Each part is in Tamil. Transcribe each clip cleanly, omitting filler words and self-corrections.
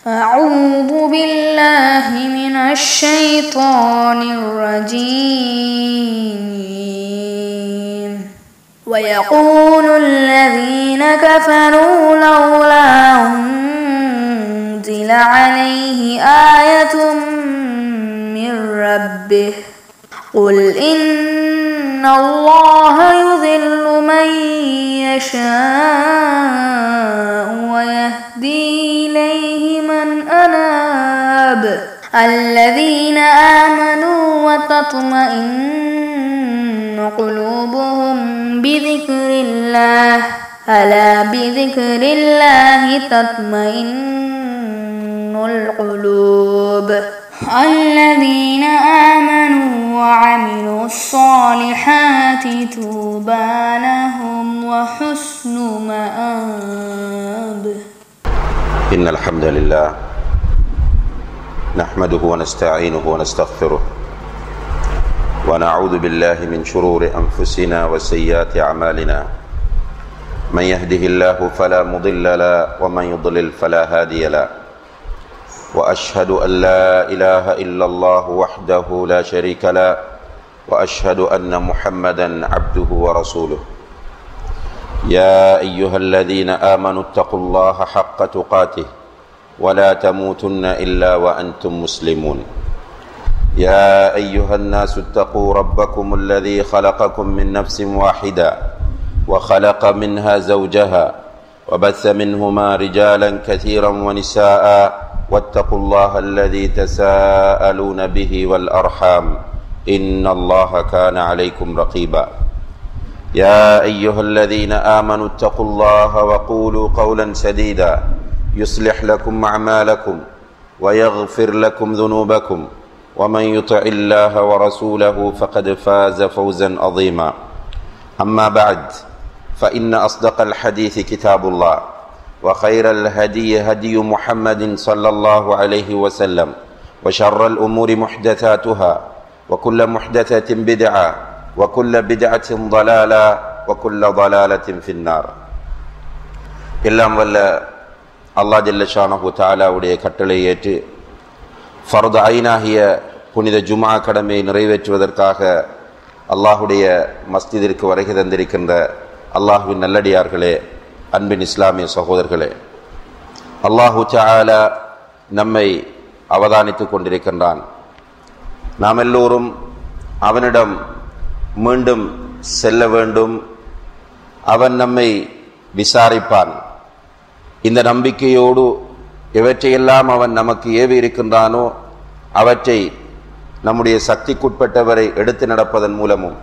أعوذ بالله من الشيطان الرجيم ويقول الذين كفروا لولا أنزل عليه آية من ربه قل إن الله يضل من يشاء ويهدي إليه من أناب الذين آمنوا وتطمئن قلوبهم بذكر الله ألا بذكر الله تطمئن القلوب الذين آمنوا وعملوا الصالحات طوبى لهم وحسن مآب. إن الحمد لله نحمده ونستعينه ونستغفره ونعوذ بالله من شرور أنفسنا وسيئات أعمالنا من يهده الله فلا مضل له ومن يضلل فلا هادي له وأشهد أن لا إله إلا الله وحده لا شريك له وأشهد أن محمدا عبده ورسوله يا أيها الذين آمنوا اتقوا الله حق تقاته ولا تموتن إلا وأنتم مسلمون يا أيها الناس اتقوا ربكم الذي خلقكم من نفس واحدة وخلق منها زوجها وبث منهما رجالا كثيرا ونساء واتقوا الله الذي تساءلون به والأرحام إن الله كان عليكم رقيبا يا أيها الذين آمنوا اتقوا الله وقولوا قولا سديدا يصلح لكم أعمالكم ويغفر لكم ذنوبكم ومن يطع الله ورسوله فقد فاز فوزا عظيما أما بعد فإن أصدق الحديث كتاب الله وخير الهدي هدي محمد صلى الله عليه وسلم وشر الأمور محدثاتها وكل محدثة بدعة وكل بدعة ضلالة وكل ضلالة في النار. எல்லாம் வல்ல அல்லாஹ் ஜல்ல ஷானஹு தஆலாவுடைய கட்டளை ஏற்று ஃபர்து ஐனாகிய புனித ஜும்ஆ கடமையை நிறைவேற்றுவதற்காக அல்லாஹுடைய மஸ்ஜிதிற்கு வருகை தந்திருக்கின்ற அல்லாஹ்வின் நல்லடியார்களே, அன்பின் இஸ்லாமிய சகோதரர்களே, அல்லாஹு தஆலா நம்மை அவதானித்துக் கொண்டிருக்கின்றான். நாம் எல்லோரும் அவனிடம் மீண்டும் செல்ல வேண்டும். அவன் நம்மை விசாரிப்பான். இந்த நம்பிக்கையோடு எவற்றையெல்லாம் அவன் நமக்கு ஏவி இருக்கின்றானோ அவற்றை நம்முடைய சக்திக்குட்பட்டவரை எடுத்து நடப்பதன் மூலமும்,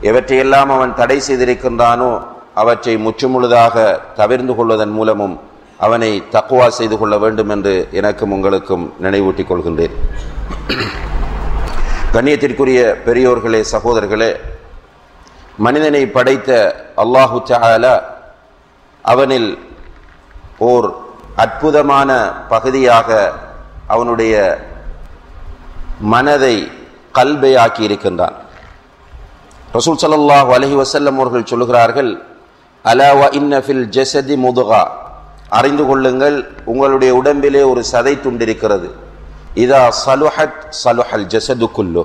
எவற்றையெல்லாம் அவன் தடை செய்திருக்கின்றானோ அவற்றை முற்றுமுழுதாக தவிர்ந்து கொள்வதன் மூலமும் அவனை தக்வா செய்து கொள்ள வேண்டும் என்று எனக்கும் உங்களுக்கும் நினைவூட்டிக் கொள்கின்றேன். கண்ணியத்திற்குரிய பெரியோர்களே, சகோதரர்களே, மனிதனை படைத்த அல்லாஹு தஆலா அவனில் ஓர் அற்புதமான பகுதியாக அவனுடைய மனதை கல்பை ஆக்கி இருக்கின்றான். ரசூல் ஸல்லல்லாஹு அலைஹி வஸல்லம் அவர்கள் சொல்கிறார்கள், அலா வ இன்ன ஃபில் ஜஸதி முதுகா, அறிந்து கொள்ளுங்கள், உங்களுடைய உடம்பிலே ஒரு சதை துண்டிருக்கிறது. இதா சலுஹத் சலுஹல் ஜஸது குல்லு,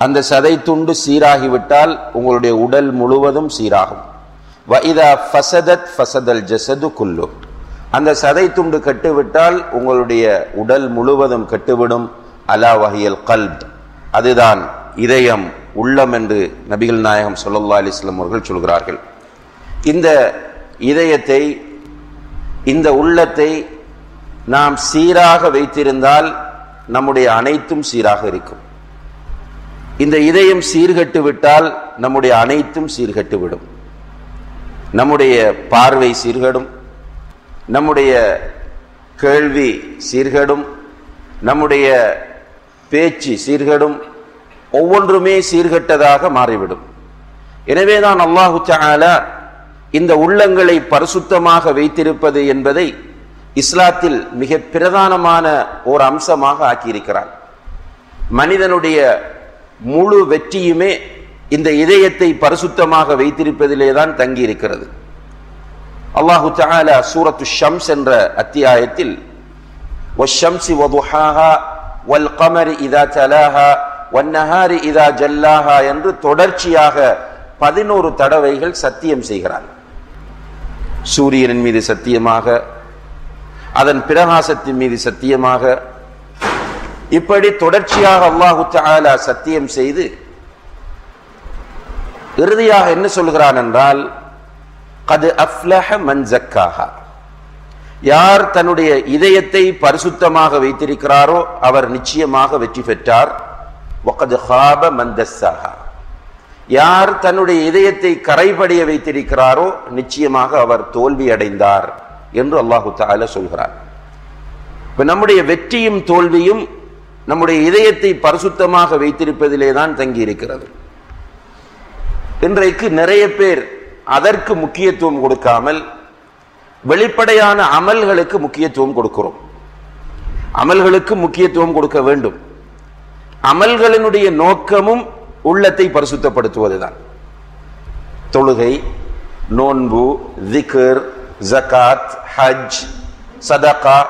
அந்த சதை துண்டு சீராகிவிட்டால் உங்களுடைய உடல் முழுவதும் சீராகும். வ இதா ஃபஸதத் ஃபஸதல் ஜஸது குல்லு, அந்த சதை துண்டு கெட்டுவிட்டால் உங்களுடைய உடல் முழுவதும் கெட்டுவிடும். அலா வஹியல் கல்ப், அதுதான் இதயம், உள்ளம் என்று நபிகள் நாயகம் ஸல்லல்லாஹு அலைஹி வஸல்லம் அவர்கள் சொல்கிறார்கள். இந்த இதயத்தை, இந்த உள்ளத்தை நாம் சீராக வைத்திருந்தால் நம்முடைய அனைத்தும் சீராக இருக்கும். இந்த இதயம் சீர்கெட்டு விட்டால் நம்முடைய அனைத்தும் சீர்கெட்டுவிடும். நம்முடைய பார்வை சீர்கெடும், நம்முடைய கேள்வி சீர்கெடும், நம்முடைய பேச்சு சீர்கெடும், ஒவ்வொன்றுமே சீர்கெட்டதாக மாறிவிடும். எனவேதான் அல்லாஹு தஆலா இந்த உள்ளங்களை பரிசுத்தமாக வைத்திருப்பது என்பதை இஸ்லாத்தில் மிக பிரதானமான ஓர் அம்சமாக ஆக்கியிருக்கிறார். மனிதனுடைய முழு வெற்றியுமே இந்த இதயத்தை பரிசுத்தமாக வைத்திருப்பதிலே தான் தங்கி இருக்கிறது. அல்லாஹு தஆலா சூரத்து ஷம்ஸ் என்ற அத்தியாயத்தில் வஷ்ஷம்ஸி வதுஹாஹா வல் கமரி இதா தலாஹா வன்னஹாரி இதா ஜல்லாஹா என்று தொடர்ச்சியாக 11 தடவைகள் சத்தியம் செய்கிறார். சூரியனின் மீது சத்தியமாக, அதன் பிரகாசத்தின் மீது சத்தியமாக, இப்படி தொடர்ச்சியாக அல்லாஹு தஆலா சத்தியம் செய்து இறுதியாக என்ன சொல்கிறான் என்றால், கத் அஃப்லஹ மன் ஸக்காஹா, யார் தன்னுடைய இதயத்தை பரிசுத்தமாக வைத்திருக்கிறாரோ அவர் நிச்சயமாக வெற்றி பெற்றார். வகத் ஹாப மன் தஸ்ஸாஹா, யார் தன்னுடைய இதயத்தை கரைபடிய வைத்திருக்கிறாரோ நிச்சயமாக அவர் தோல்வி அடைந்தார் என்று அல்லாஹு தஆலா சொல்கிறார். இப்ப நம்முடைய வெற்றியும் தோல்வியும் நம்முடைய இதயத்தை பரிசுத்தமாக வைத்திருப்பதிலே தான் தங்கி இருக்கிறது. இன்றைக்கு நிறைய பேர் அதற்கு முக்கியத்துவம் கொடுக்காமல் வெளிப்படையான அமல்களுக்கு முக்கியத்துவம் கொடுக்கிறோம். அமல்களுக்கு முக்கியத்துவம் கொடுக்க வேண்டும். அமல்களினுடைய நோக்கமும் உள்ளத்தை பரிசுத்தப்படுத்துவதுதான். தொழுகை, நோன்பு, திக்ர், ஜகாத், ஹஜ், சதகா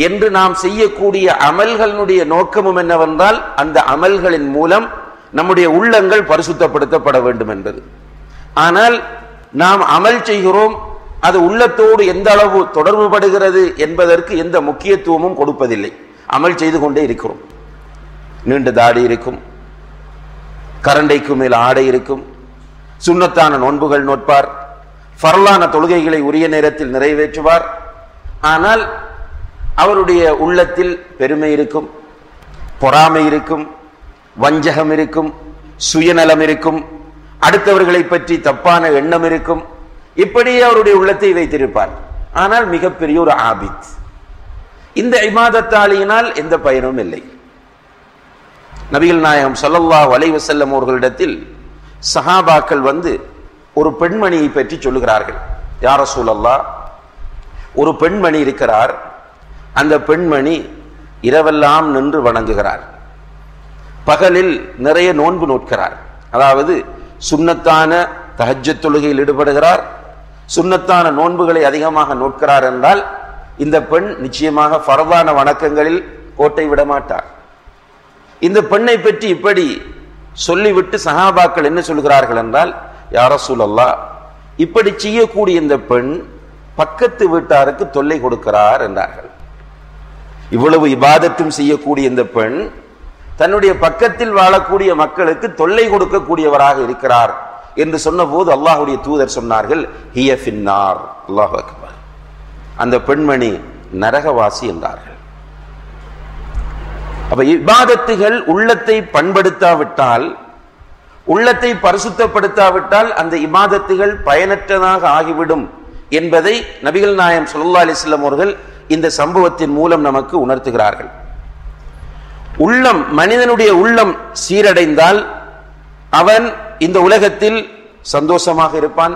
என்று நாம் செய்யக்கூடிய அமல்களினுடைய நோக்கமும் என்னவென்றால் அந்த அமல்களின் மூலம் நம்முடைய உள்ளங்கள் பரிசுத்தப்படுத்தப்பட வேண்டும் என்பது. ஆனால் நாம் அமல் செய்கிறோம், அது உள்ளத்தோடு எந்த அளவு தொடர்பு படுகிறது என்பதற்கு எந்த முக்கியத்துவமும் கொடுப்பதில்லை. அமல் செய்து கொண்டே இருக்கிறோம். நீண்ட தாடி இருக்கும், கரண்டைக்கு மேல் ஆடை இருக்கும், சுன்னத்தான நோன்புகள் நோட்பார், ஃபர்லான தொழுகைகளை உரிய நேரத்தில் நிறைவேற்றுவார். ஆனால் அவருடைய உள்ளத்தில் பெருமை இருக்கும், பொறாமை இருக்கும், வஞ்சகம் இருக்கும், சுயநலம் இருக்கும், அடுத்தவர்களை பற்றி தப்பான எண்ணம் இருக்கும். இப்படியே அவருடைய உள்ளத்தை வைத்திருப்பார். ஆனால் மிகப்பெரிய ஒரு ஆபித். இந்த இபாதத்தாளியினால் எந்த பயனும் இல்லை. நபிகள் நாயகம் ஸல்லல்லாஹு அலைஹி வஸல்லம் அவர்களிடத்தில் சஹாபாக்கள் வந்து ஒரு பெண்மணியை பற்றி சொல்லுகிறார்கள். யா ரசூலல்லாஹ், ஒரு பெண்மணி இருக்கிறார், அந்த பெண்மணி இரவெல்லாம் நின்று வணங்குகிறார், பகலில் நிறைய நோன்பு நோட்கிறார். அதாவது சுன்னத்தான தஹஜ்ஜத் தொழுகையில் ஈடுபடுகிறார், சுன்னத்தான நோன்புகளை அதிகமாக நோட்கிறார் என்றால் இந்த பெண் நிச்சயமாக ஃபர்தான வணக்கங்களில் கோட்டை விட மாட்டார். இந்த பெண்ணை பற்றி இப்படி சொல்லிவிட்டு சஹாபாக்கள் என்ன சொல்கிறார்கள் என்றால், யா ரசூலல்லாஹ், இப்படி செய்யக்கூடிய இந்த பெண் பக்கத்து வீட்டாருக்கு தொல்லை கொடுக்கிறார் என்றார்கள். இவ்வளவு இபாதத்தும் செய்யக்கூடிய இந்த பெண் தன்னுடைய பக்கத்தில் வாழக்கூடிய மக்களுக்கு தொல்லை கொடுக்கக்கூடியவராக இருக்கிறார் என்று சொன்ன போது அல்லாஹ்வுடைய தூதர் சொன்னார்கள், ஹிய ஃபின்னார். அல்லாஹு அக்பர். அந்த பெண்மணி நரகவாசி என்றார்கள். அப்ப இபாதத்துகள் உள்ளத்தை பண்படுத்தாவிட்டால், உள்ளத்தை பரிசுத்தப்படுத்தாவிட்டால் அந்த இபாதத்துகள் பயனற்றதாக ஆகிவிடும் என்பதை நபிகள் நாயகம் ஸல்லல்லாஹு அலைஹி வஸல்லம் அவர்கள் இந்த சம்பவத்தின் மூலம் நமக்கு உணர்த்துகிறார்கள். உள்ளம், மனிதனுடைய உள்ளம் சீரடைந்தால் அவன் இந்த உலகத்தில் சந்தோஷமாக இருப்பான்,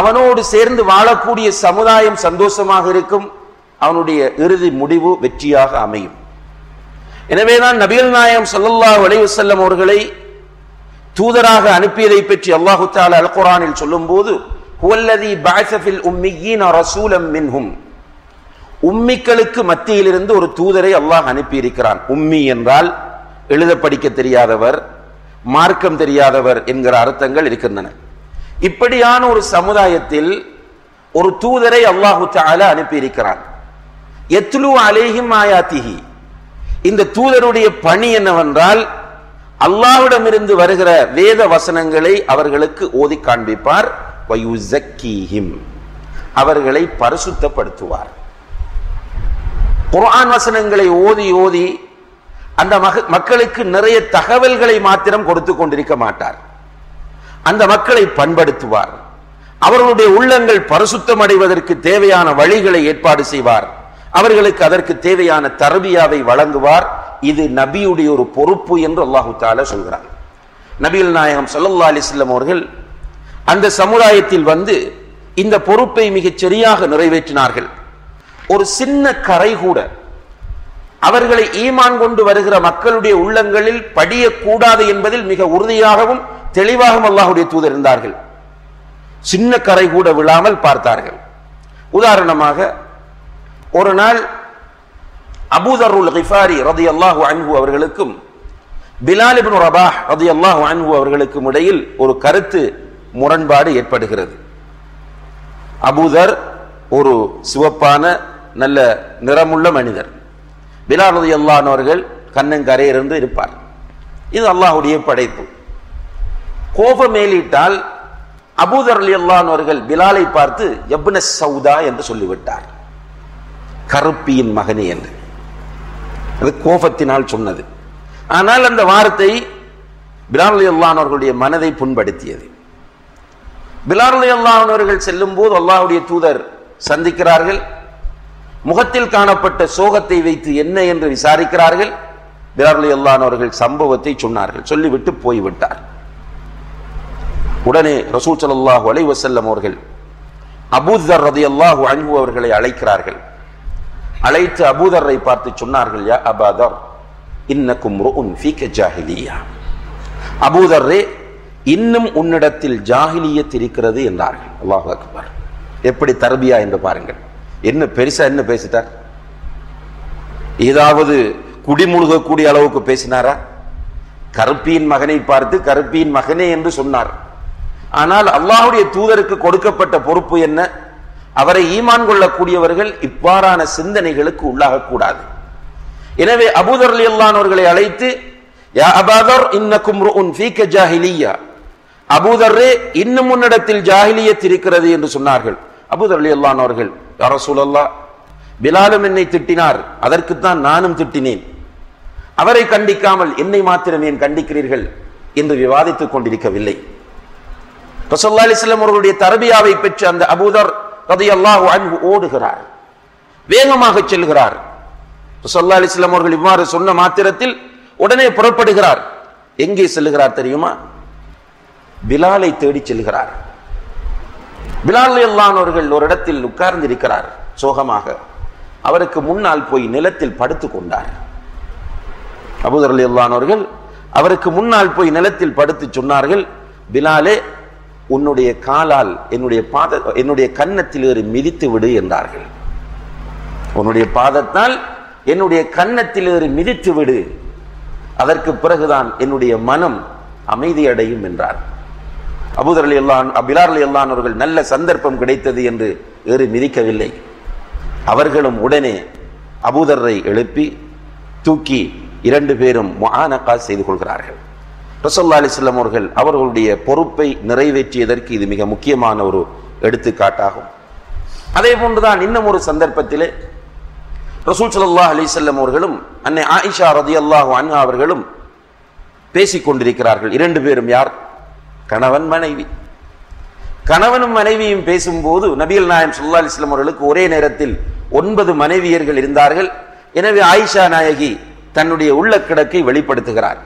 அவனோடு சேர்ந்து வாழக்கூடிய சமுதாயம் சந்தோஷமாக இருக்கும், அவனுடைய இறுதி முடிவு வெற்றியாக அமையும். எனவேதான் நபிகள் நாயகம் ஸல்லல்லாஹு அலைஹி வஸல்லம் அவர்களை தூதராக அனுப்பியதை பற்றி அல்லாஹு தஆலா அல் குர்ஆனில் சொல்லும்போது, ஹுவல்லதீ பஅஸ ஃபில் உம்மீயீன ரசூலம் மின்ஹும், உம்மிக்களுக்கு மத்தியிலிருந்து ஒரு தூதரை அல்லாஹ் அனுப்பி இருக்கிறான். உம்மி என்றால் எழுத படிக்க தெரியாதவர், மார்க்கம் தெரியாதவர் என்கிற அர்த்தங்கள் இருக்கின்றன. இப்படியான ஒரு சமுதாயத்தில் ஒரு தூதரை அல்லாஹு தஆலா அனுப்பி இருக்கிறான். யத்லு அலைஹிம் ஆயாத்திஹி, இந்த தூதருடைய பணி என்னவென்றால் அல்லாஹ்விடமிருந்து வருகிற வேத வசனங்களை அவர்களுக்கு ஓதி காண்பிப்பார். வயுஸக்கீஹிம், அவர்களை பரிசுத்தப்படுத்துவார். குர்ஆன் வசனங்களை ஓதி ஓதி அந்த மக்களுக்கு நிறைய தகவல்களை மாத்திரம் கொடுத்து கொண்டிருக்க மாட்டார். அந்த மக்களை பண்படுத்துவார். அவர்களுடைய உள்ளங்கள் பரிசுத்தம் அடைவதற்கு தேவையான வழிகளை ஏற்பாடு செய்வார். அவர்களுக்கு அதற்கு தேவையான தர்பியாவை வழங்குவார். இது நபியுடைய ஒரு பொறுப்பு என்று அல்லாஹு தஆலா சொல்கிறார். நபிகள் நாயகம் ஸல்லல்லாஹு அலைஹி வஸல்லம் அவர்கள் அந்த சமுதாயத்தில் வந்து இந்த பொறுப்பை மிகச் சரியாக நிறைவேற்றினார்கள். ஒரு சின்ன கரை கூட அவர்களை ஈமான் கொண்டு வருகிற மக்களுடைய உள்ளங்களில் படியக்கூடாது என்பதில் மிக உறுதியாகவும் தெளிவாகவும் அல்லாஹ்வுடைய தூதர் இருந்தார்கள். சின்ன கரை கூட விழாமல் பார்த்தார்கள். உதாரணமாக, ஒரு நாள் அபூ தர்ருல் கிஃபாரி ரலியல்லாஹு அன்ஹு அவர்களுக்கும் பிலால் இப்னு ரபாஹ் ரலியல்லாஹு அன்ஹு அவர்களுக்கும் இடையில் ஒரு கருத்து முரண்பாடு ஏற்படுகிறது. அபூதர் ஒரு சிவப்பான நல்ல நிறமுள்ள மனிதர், பிலால் ரலியல்லாஹு அன்ஹு அவர்கள் கண்ணங்கரையிலிருந்து இருப்பார். இது அல்லாஹ்வுடைய படைப்பு. கோபம் மேலிட்டால் அபூதர் ரலியல்லாஹு அன்ஹு அவர்கள் பிலாலை பார்த்து யப்ன சௌதா என்று சொல்லிவிட்டார், கருப்பியின் மகனே என்று. அது கோபத்தினால் சொன்னது. ஆனால் அந்த வார்த்தை பிலால் ரலியல்லாஹு அன்ஹு அவர்களுடைய மனதை புண்படுத்தியது. பிலால் ரலியல்லாஹு அன்ஹு அவர்கள் செல்லும் போது அல்லாஹ்வுடைய தூதர் சந்திக்கிறார்கள். முகத்தில் காணப்பட்ட சோகத்தை வைத்து என்ன என்று விசாரிக்கிறார்கள். பிலால் ரலியல்லாஹு அன்ஹு அவர்கள் சம்பவத்தை சொன்னார்கள், சொல்லிவிட்டு போய்விட்டார். உடனே ரசூல் ஸல்லல்லாஹு அலைஹி வஸல்லம் அவர்கள் அபூதர் ரலியல்லாஹு அன்ஹு அவர்களை அழைக்கிறார்கள். அழைத்து அபூதரை பார்த்து சொன்னார்கள், யா அபூதர் இன்னக்கும் ருஉன் ஃபீக ஜாஹிலியா, அபூதரே இன்னும் உன்னிடத்தில் ஜாஹிலியத் இருக்கிறது என்றார்கள். அல்லாஹு அக்பர். எப்படி தர்பியா என்று பாருங்கள். என்ன பெருசா என்ன பேசிட்டார்? ஏதாவது குடிமுழுகக்கூடிய அளவுக்கு பேசினாரா? கருப்பியின் மகனை பார்த்து கருப்பியின் மகனே என்று சொன்னார். ஆனால் அல்லாஹ்வுடைய தூதருக்கு கொடுக்கப்பட்ட பொறுப்பு என்ன? அவரை ஈமான் கொள்ளக்கூடியவர்கள் இவ்வாறான சிந்தனைகளுக்கு உள்ளாகக்கூடாது. எனவே அபூதர் ரலியல்லாஹு அன்ஹு அவர்களை அழைத்து, யா அபூதர் இன்னக்கும் ருஉன் ஃபீக ஜாஹிலியா, அபூதரே இன்னும் உன்னிடத்தில் ஜாஹிலியத் இருக்கிறது என்று சொன்னார்கள். அபூதர் ரலியல்லாஹு அன்ஹு அவர்கள், யா ரசூலல்லாஹ், பிலாலும் என்னை திட்டினார், அதற்குத்தான் நானும் திட்டினேன், அவரை கண்டிக்காமல் என்னை மாத்திரம் ஏன் கண்டிக்கிறீர்கள் என்று விவாதித்துக் கொண்டிருக்கவில்லை. ரசூலுல்லாஹி அலைஹி வஸல்லம் அவர்களுடைய தர்பியாவை பெற்ற அந்த அபூதர் ரலியல்லாஹு அன்ஹு ஓடுகிறார், வேகமாக செல்கிறார். ரசூலுல்லாஹி அலைஹி வஸல்லம் அவர்கள் இவ்வாறு சொன்ன மாத்திரத்தில் உடனே புறப்படுகிறார். எங்கே செல்கிறார் தெரியுமா? பிலாலை தேடி செல்கிறார். பிலால் ரலியல்லாஹு அன்ஹு அவர்கள் ஒரு இடத்தில் உட்கார்ந்து இருக்கிறார் சோகமாக. அவருக்கு முன்னால் போய் நிலத்தில் படுத்துக் கொண்டார். அபூதர் ரலியல்லாஹு அன்ஹு அவர்கள் அவருக்கு முன்னால் போய் நிலத்தில் படுத்து சொன்னார்கள், பிலாலே உன்னுடைய காலால் என்னுடைய கன்னத்தில் ஏறி மிதித்து விடு என்றார்கள். உன்னுடைய பாதத்தால் என்னுடைய கன்னத்தில் ஏறி மிதித்து விடு, அதற்கு பிறகுதான் என்னுடைய மனம் அமைதியடையும் என்றார். அபூதர் ரலியல்லாஹு அன்ஹு பிலால் ரலியல்லாஹு அன்ஹு அவர்கள் நல்ல சந்தர்ப்பம் கிடைத்தது என்று ஏறி மிதிக்கவில்லை. அவர்களும் உடனே அபூதரை எழுப்பி தூக்கி இரண்டு பேரும் முஆனகா செய்து கொள்கிறார்கள். ரசூலுல்லாஹி அலைஹி வஸல்லம் அவர்கள் அவர்களுடைய பொறுப்பை நிறைவேற்றியதற்கு இது மிக முக்கியமான ஒரு எடுத்துக்காட்டாகும். அதே போன்றுதான் இன்னும் ஒரு சந்தர்ப்பத்திலே ரசூல் ஸல்லல்லாஹு அலைஹி வஸல்லம் அவர்களும் அன்னை ஆயிஷா ரலியல்லாஹு அன்ஹா அவர்களும் பேசிக் கொண்டிருக்கிறார்கள். இரண்டு பேரும் யார்? கணவன் மனைவி. கணவனும் மனைவியும் பேசும்போது நபிகள் நாயகம் ஸல்லல்லாஹு அலைஹி வஸல்லம் அவர்களுக்கு ஒரே நேரத்தில் 9 மனைவியர்கள் இருந்தார்கள். எனவே ஆயிஷா நாயகி தன்னுடைய உள்ள கிடக்கை வெளிப்படுத்துகிறார்.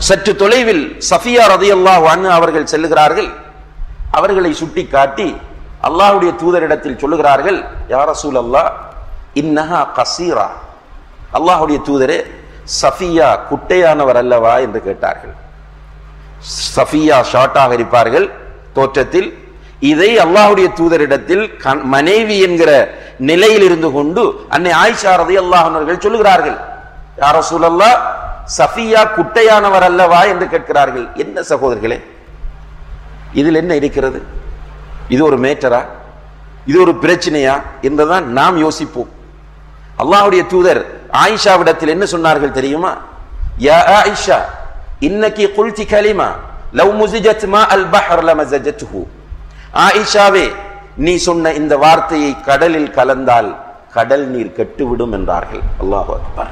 சற்று தொலைவில் சஃபியா ரலியல்லாஹு அன்ஹா அவர்கள் செல்லுகிறார்கள். அவர்களை சுட்டி காட்டி அல்லாஹ்வுடைய தூதரிடத்தில் சொல்லுகிறார்கள், யா ரசூலல்லாஹ் இன்னஹா கஸீரா, அல்லாஹ்வுடைய தூதரே சஃபியா குட்டையானவர் அல்லவா என்று கேட்டார்கள். சஃபியா ஷார்ட்டாக இருப்பார்கள் தோற்றத்தில். இதை அல்லாஹ்வுடைய தூதரிடத்தில் மனைவி என்கிற நிலையில் இருந்து கொண்டு அன்னை ஆயிஷா ரலியல்லாஹு அன்ஹா அவர்கள் சொல்லுகிறார்கள், யா ரசூலல்லாஹ் சஃபியா குட்டையானவர் அல்லவா என்று கேட்கிறார்கள். என்ன சகோதரர்களே, இதில் என்ன இருக்கிறது? இது ஒரு மேட்டரா? இது ஒரு பிரச்சனையா என்றுதான் நாம் யோசிப்போம். அல்லாஹ்வுடைய தூதர் ஆயிஷாவிடத்தில் என்ன சொன்னார்கள் தெரியுமா? யா ஆயிஷா இன்னகி குல்தி கலிமா லவ் முஸிஜத் மா அல் பஹர் லமஸஜத்துஹு, ஆயிஷாவே நீ சொன்ன இந்த வார்த்தையை கடலில் கலந்தால் கடல் நீர் கெட்டுவிடும் என்றார்கள். அல்லாஹு அக்பர்.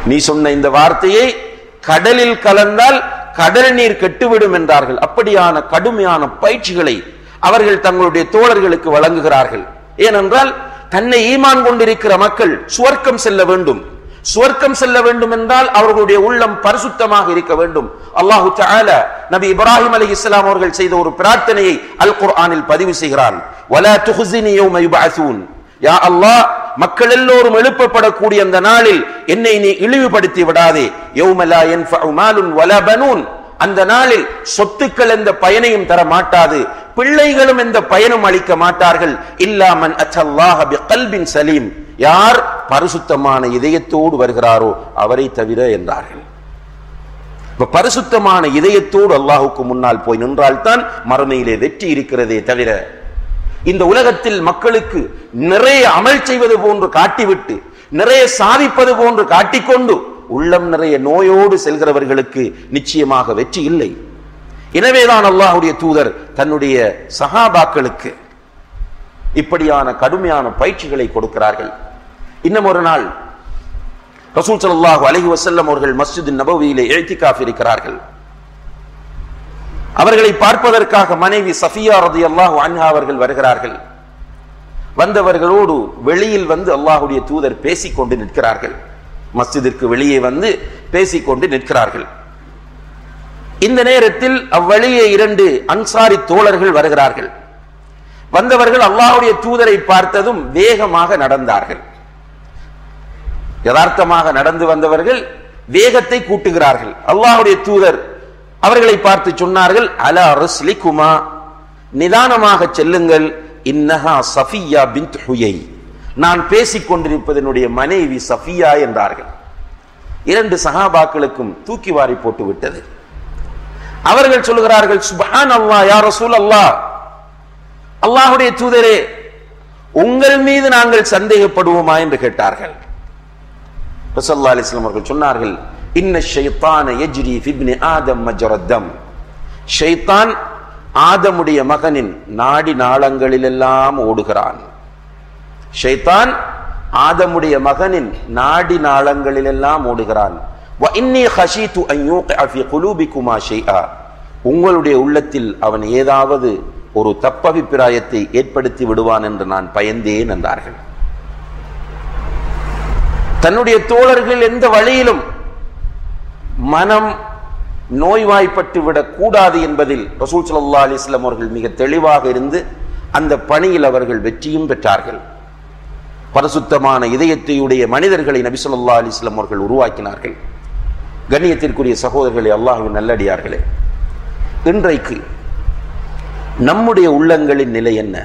நீ சொன்ன இந்த வார்த்தையை கடலில் கலந்தால் கடல் நீர் கெட்டுவிடும் என்றார்கள். அப்படியான கடுமையான பயிற்சிகளை அவர்கள் தங்களுடைய தோழர்களுக்கு வழங்குகிறார்கள். ஏனென்றால் தன்னை ஈமான் கொண்டிருக்கிற மக்கள் சுவர்க்கம் செல்ல வேண்டும். சுவர்க்கம் செல்ல வேண்டும் என்றால் அவர்களுடைய உள்ளம் பரிசுத்தமாக இருக்க வேண்டும். அல்லாஹு தஆலா நபி இப்ராஹிம் அலைஹிஸ்ஸலாம் அவர்கள் செய்த ஒரு பிரார்த்தனையை அல் குர்ஆனில் பதிவு செய்கிறான். வலா துஹ்ஸினி யௌம யுபஅஸூன், யா அல்லாஹ் மக்கள் எல்லோரும் எழுப்பப்படக்கூடிய அந்த நாளில் என்னை நீ இழிவுபடுத்தி விடாதே. யௌம லா யன்ஃபஉ மாலுன் வலா பனூன், அந்த நாளில் சொத்துக்கள் எந்த பயனையும் தர மாட்டாது, பிள்ளைகளும் எந்த பயனும் அளிக்க மாட்டார்கள். இல்லாமன் அத்தல்லாஹ பிகல்பின் சலீம், யார் பரிசுத்தமான இதயத்தோடு வருகிறாரோ அவரை தவிர என்றார்கள். பரிசுத்தமான இதயத்தோடு அல்லாஹுக்கு முன்னால் போய் நின்றால்தான் மறுமையிலே வெற்றி இருக்கிறதே தவிர, இந்த உலகத்தில் மக்களுக்கு நிறைய அமல் செய்வது போன்று காட்டிவிட்டு நிறைய சாதிப்பது போன்று காட்டிக்கொண்டு உள்ளம் நிறைய நோயோடு செல்கிறவர்களுக்கு நிச்சயமாக வெற்றி இல்லை. எனவேதான் அல்லாஹ்வுடைய தூதர் தன்னுடைய சஹாபாக்களுக்கு இப்படியான கடுமையான பயிற்சிகளை கொடுக்கிறார்கள். இன்னும் ஒரு நாள் ரசூல் ஸல்லல்லாஹு அலைஹி வஸல்லம் அவர்கள் மஸ்ஜித் நபவியிலே இஅ்திகாஃப் இருக்கிறார்கள். அவர்களை பார்ப்பதற்காக மனைவி சஃபியா ரலியல்லாஹு அன்ஹா அவர்கள் வருகிறார்கள். வந்தவர்களோடு வெளியில் வந்து அல்லாஹ்வுடைய தூதர் பேசிக்கொண்டு நிற்கிறார்கள். மஸ்ஜிதிற்கு வெளியே வந்து பேசிக்கொண்டு நிற்கிறார்கள். இந்த நேரத்தில் அவ்வழியே 2 அன்சாரி தோழர்கள் வருகிறார்கள். வந்தவர்கள் அல்லாஹ்வுடைய தூதரை பார்த்ததும் வேகமாக நடந்தார்கள். யதார்த்தமாக நடந்து வந்தவர்கள் வேகத்தை கூட்டுகிறார்கள். அல்லாஹ்வுடைய தூதர் அவர்களை பார்த்து சொன்னார்கள், அலா ரிஸ்லிகுமா, நிதானமாக செல்லுங்கள், இன்னஹா சஃபியா பின்த் ஹுயை, நான் பேசிக் கொண்டிருப்பதனுடைய மனைவி சஃபியா என்றார்கள். 2 சஹாபாக்களுக்கும் தூக்கி வாரி போட்டு விட்டது. அவர்கள் சொல்கிறார்கள், சுப்ஹானல்லாஹ் யா ரசூலல்லாஹ், அல்லாஹ்வுடைய தூதரே, உங்கள் மீது நாங்கள் சந்தேகப்படுவோமா என்று கேட்டார்கள். ரசூலுல்லாஹி அலைஹி வஸல்லம் அவர்கள் சொன்னார்கள், இன்ன ஷைத்தான யஜ்ரி ஃபி இப்னி ஆதம் மஜ்ரத்தம், ஷைத்தான் ஆதமுடைய மகனின் நாடி நாளங்களிலெல்லாம் ஓடுகிறான். ஷைத்தான் ஆதமுடைய மகனின் நாடி நாளங்களிலெல்லாம் ஓடுகிறான். வ இன்னி ஹஷீது அன் யூகிஅ ஃபி குலூபிகுமா ஷைஆ, உங்களுடைய உள்ளத்தில் அவன் ஏதாவது ஒரு தப்பபிப்பிராயத்தை ஏற்படுத்தி விடுவான் என்று நான் பயந்தேன் என்றார்கள். தன்னுடைய தோழர்கள் எந்த வழியிலும் மனம் நோய்வாய்ப்பட்டு விடக் கூடாது என்பதில் ரசூல் ஸல்லல்லாஹு அலைஹி வஸல்லம் அவர்கள் மிக தெளிவாக இருந்து அந்த பணியில் அவர்கள் வெற்றியும் பெற்றார்கள். பரிசுத்தமான இதயத்தையுடைய மனிதர்களை நபி ஸல்லல்லாஹு அலைஹி வஸல்லம் அவர்கள் உருவாக்கினார்கள். கண்ணியத்திற்குரிய சகோதரர்களே, அல்லாஹ்வின் நல்லடியார்களே, இன்றைக்கு நம்முடைய உள்ளங்களின் நிலை என்ன?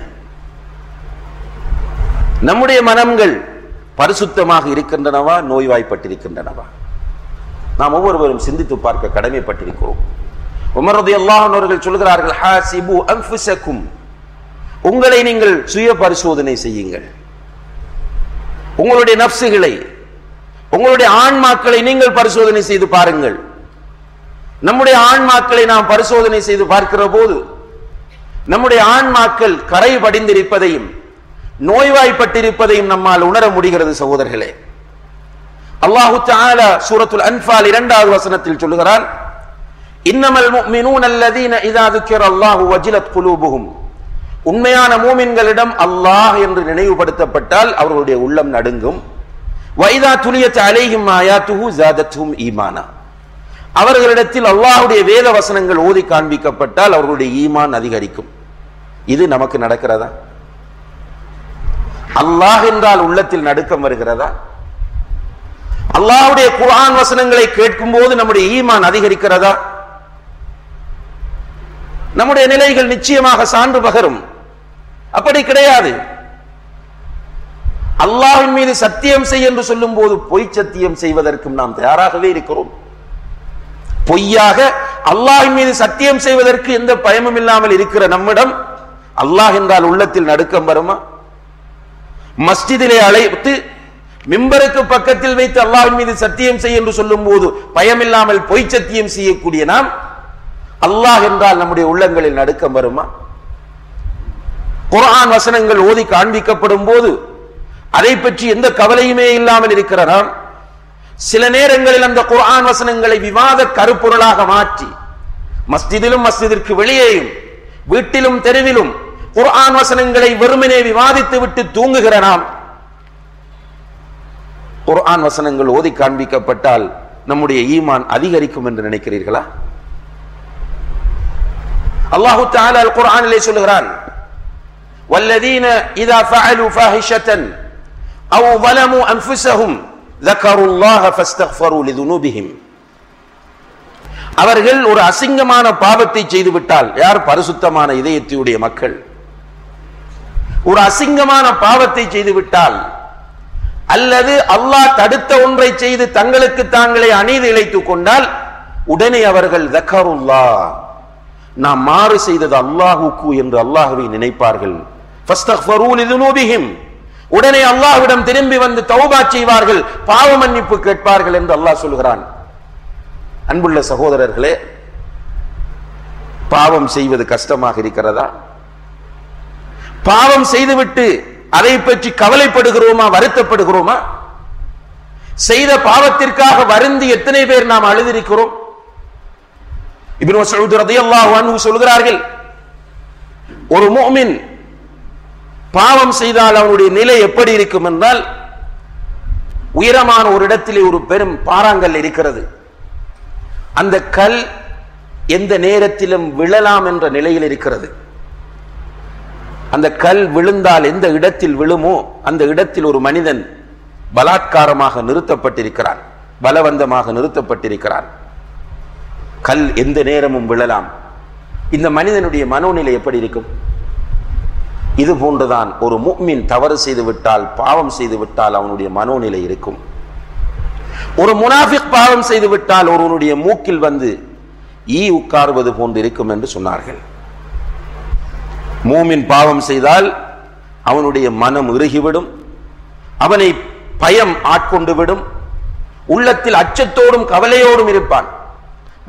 நம்முடைய மனங்கள் பரிசுத்தமாக இருக்கின்றனவா, நோய்வாய்ப்பட்டிருக்கின்றனவா? நாம் ஒவ்வொருவரும் சிந்தித்து பார்க்க கடமைப்பட்டிருக்கிறோம். உமர் ரலியல்லாஹு அன்ஹு அவர்கள் சொல்கிறார்கள், ஹாசிபு அன்ஃபுஸக்கும், உங்களை நீங்கள் சுய பரிசோதனை செய்யுங்கள். உங்களுடைய நஃப்ஸுகளை, உங்களுடைய ஆன்மாக்களை நீங்கள் பரிசோதனை செய்து பாருங்கள். நம்முடைய ஆன்மாக்களை நாம் பரிசோதனை செய்து பார்க்கிற போது நம்முடைய ஆன்மாக்கள் கரை படிந்திருப்பதையும் நோய்வாய்ப்பட்டிருப்பதையும் நம்மால் உணர முடிகிறது. சகோதரர்களே, அல்லாஹு தஆலா சூரத்துல் அன்ஃபால் 2வது வசனத்தில் சொல்கிறான், இன்னமல் முஃமினூன அல்லதீன இதா ذுக்கிரல்லாஹு வஜிலத் குலூபுஹும், உண்மையான மூமின்களிடம் அல்லாஹ் என்று நினைவுபடுத்தப்பட்டால் அவர்களுடைய உள்ளம் நடுங்கும். வைதா துலியத் அலைஹிம் ஆயாத்துஹு ஜாதத்துஹும் ஈமானா, அவர்களிடத்தில் அல்லாஹ்வுடைய வேத வசனங்கள் ஓதி காண்பிக்கப்பட்டால் அவர்களுடைய ஈமான் அதிகரிக்கும். இது நமக்கு நடக்கிறதா? அல்லாஹ் என்றால் உள்ளத்தில் நடுக்கம் வருகிறதா? அல்லாஹ்வுடைய குர்ஆன் வசனங்களை கேட்கும் போது நம்முடைய ஈமான் அதிகரிக்கிறதா? நம்முடைய நிலைகள் நிச்சயமாக சான்று பகரும். அப்படி கிடையாது. அல்லாஹ்வின் மீது சத்தியம் செய் என்று சொல்லும் போது பொய் சத்தியம் செய்வதற்கும் நாம் தயாராகவே இருக்கிறோம். பொய்யாக அல்லாஹ்வின் மீது சத்தியம் செய்வதற்கு எந்த பயமும் இல்லாமல் இருக்கிற நம்மிடம் அல்லாஹ் என்றால் உள்ளத்தில் நடுக்கம் வருமா? மஸ்ஜிதிலே அழைத்து மிம்பருக்கு பக்கத்தில் வைத்து அல்லாஹ்வின் மீது சத்தியம் செய் என்று சொல்லும் போது பயமில்லாமல் பொய் சத்தியம் செய்யக்கூடிய நாம் அல்லாஹ் என்றால் நம்முடைய உள்ளங்களில் நடுக்கம் வருமா? குர்ஆன் வசனங்கள் ஓதி காண்பிக்கப்படும் போது அதை பற்றி எந்த கவலையுமே இல்லாமல் இருக்கிற நாம் சில நேரங்களில் அந்த குர்ஆன் வசனங்களை விவாத கருப்பொருளாக மாற்றி மஸ்ஜிதிலும் மஸ்ஜிதிற்கு வெளியேயும் வீட்டிலும் தெருவிலும் குர்ஆன் வசனங்களை வெறுமனே விவாதித்து விட்டு தூங்குகிற நாம் குர்ஆன் வசனங்கள் ஓதி காண்பிக்கப்பட்டால் நம்முடைய ஈமான் அதிகரிக்கும் என்று நினைக்கிறீர்களா? அல்லாஹு தஆலா அல் குர்ஆனிலே சொல்கிறான், வல்லதீன இதா ஃபஅலு ஃபாஹிஷத்தன் அவ் ظلموا انفسهم ذكروا الله فاستغفروا لذنوبهم, அவர்கள் ஒரு அசிங்கமான பாவத்தை செய்துவிட்டால், யார்? பரிசுத்தமான இதயத்தையுடைய மக்கள். ஒரு அசிங்கமான பாவத்தை செய்துவிட்டால் அல்லது அல்லாஹ் தடுத்த ஒன்றை செய்து தங்களுக்கு தாங்களே அநீதி இழைத்துக் கொண்டால் உடனே அவர்கள் தக்கருல்லாஹ், நாம் மாறு செய்தது அல்லாஹுக்கு என்று அல்லாஹ்வை நினைப்பார்கள். ஃபஸ்தக்ஃபரூ லிதுனூபிஹிம், உடனே அல்லாஹ்விடம் திரும்பி வந்து தௌபா செய்வார்கள், பாவ மன்னிப்பு கேட்பார்கள் என்று அல்லாஹ் சொல்கிறான். அன்புள்ள சகோதரர்களே, பாவம் செய்வது கஷ்டமாக இருக்கிறதா? பாவம் செய்துவிட்டு அதை பற்றி கவலைப்படுகிறோமா, வருத்தப்படுகிறோமா? செய்த பாவத்திற்காக வருந்தி எத்தனை பேர் நாம் அழுதிருக்கிறோம்? இப்னு மஸ்ஊத் ரலியல்லாஹு அன்ஹு சொல்கிறார்கள், ஒரு முஃமின் பாவம் செய்தால் அவனுடைய நிலை எப்படி இருக்கும் என்றால், உயரமான ஒரு இடத்திலே ஒரு பெரும் பாறாங்கல் இருக்கிறது. அந்த கல் எந்த நேரத்திலும் விழலாம் என்ற நிலையில் இருக்கிறது. அந்த கல் விழுந்தால் எந்த இடத்தில் விழுமோ அந்த இடத்தில் ஒரு மனிதன் பலாத்காரமாக நிறுத்தப்பட்டிருக்கிறான், பலவந்தமாக நிறுத்தப்பட்டிருக்கிறான். கல் எந்த நேரமும் விழலாம். இந்த மனிதனுடைய மனோநிலை எப்படி இருக்கும்? இது போன்றுதான் ஒரு முஃமின் தவறு செய்து விட்டால், பாவம் செய்து விட்டால் அவனுடைய மனோநிலை இருக்கும். ஒரு முனாஃபிக் பாவம் செய்து விட்டால் ஒருவனுடைய மூக்கில் வந்து ஈ உட்கார்வது போன்று இருக்கும் என்று சொன்னார்கள். மூமின் பாவம் செய்தால் அவனுடைய மனம் இறுகிவிடும், அவனை பயம் ஆட்கொண்டு விடும், உள்ளத்தில் அச்சத்தோடும் கவலையோடும் இருப்பான்.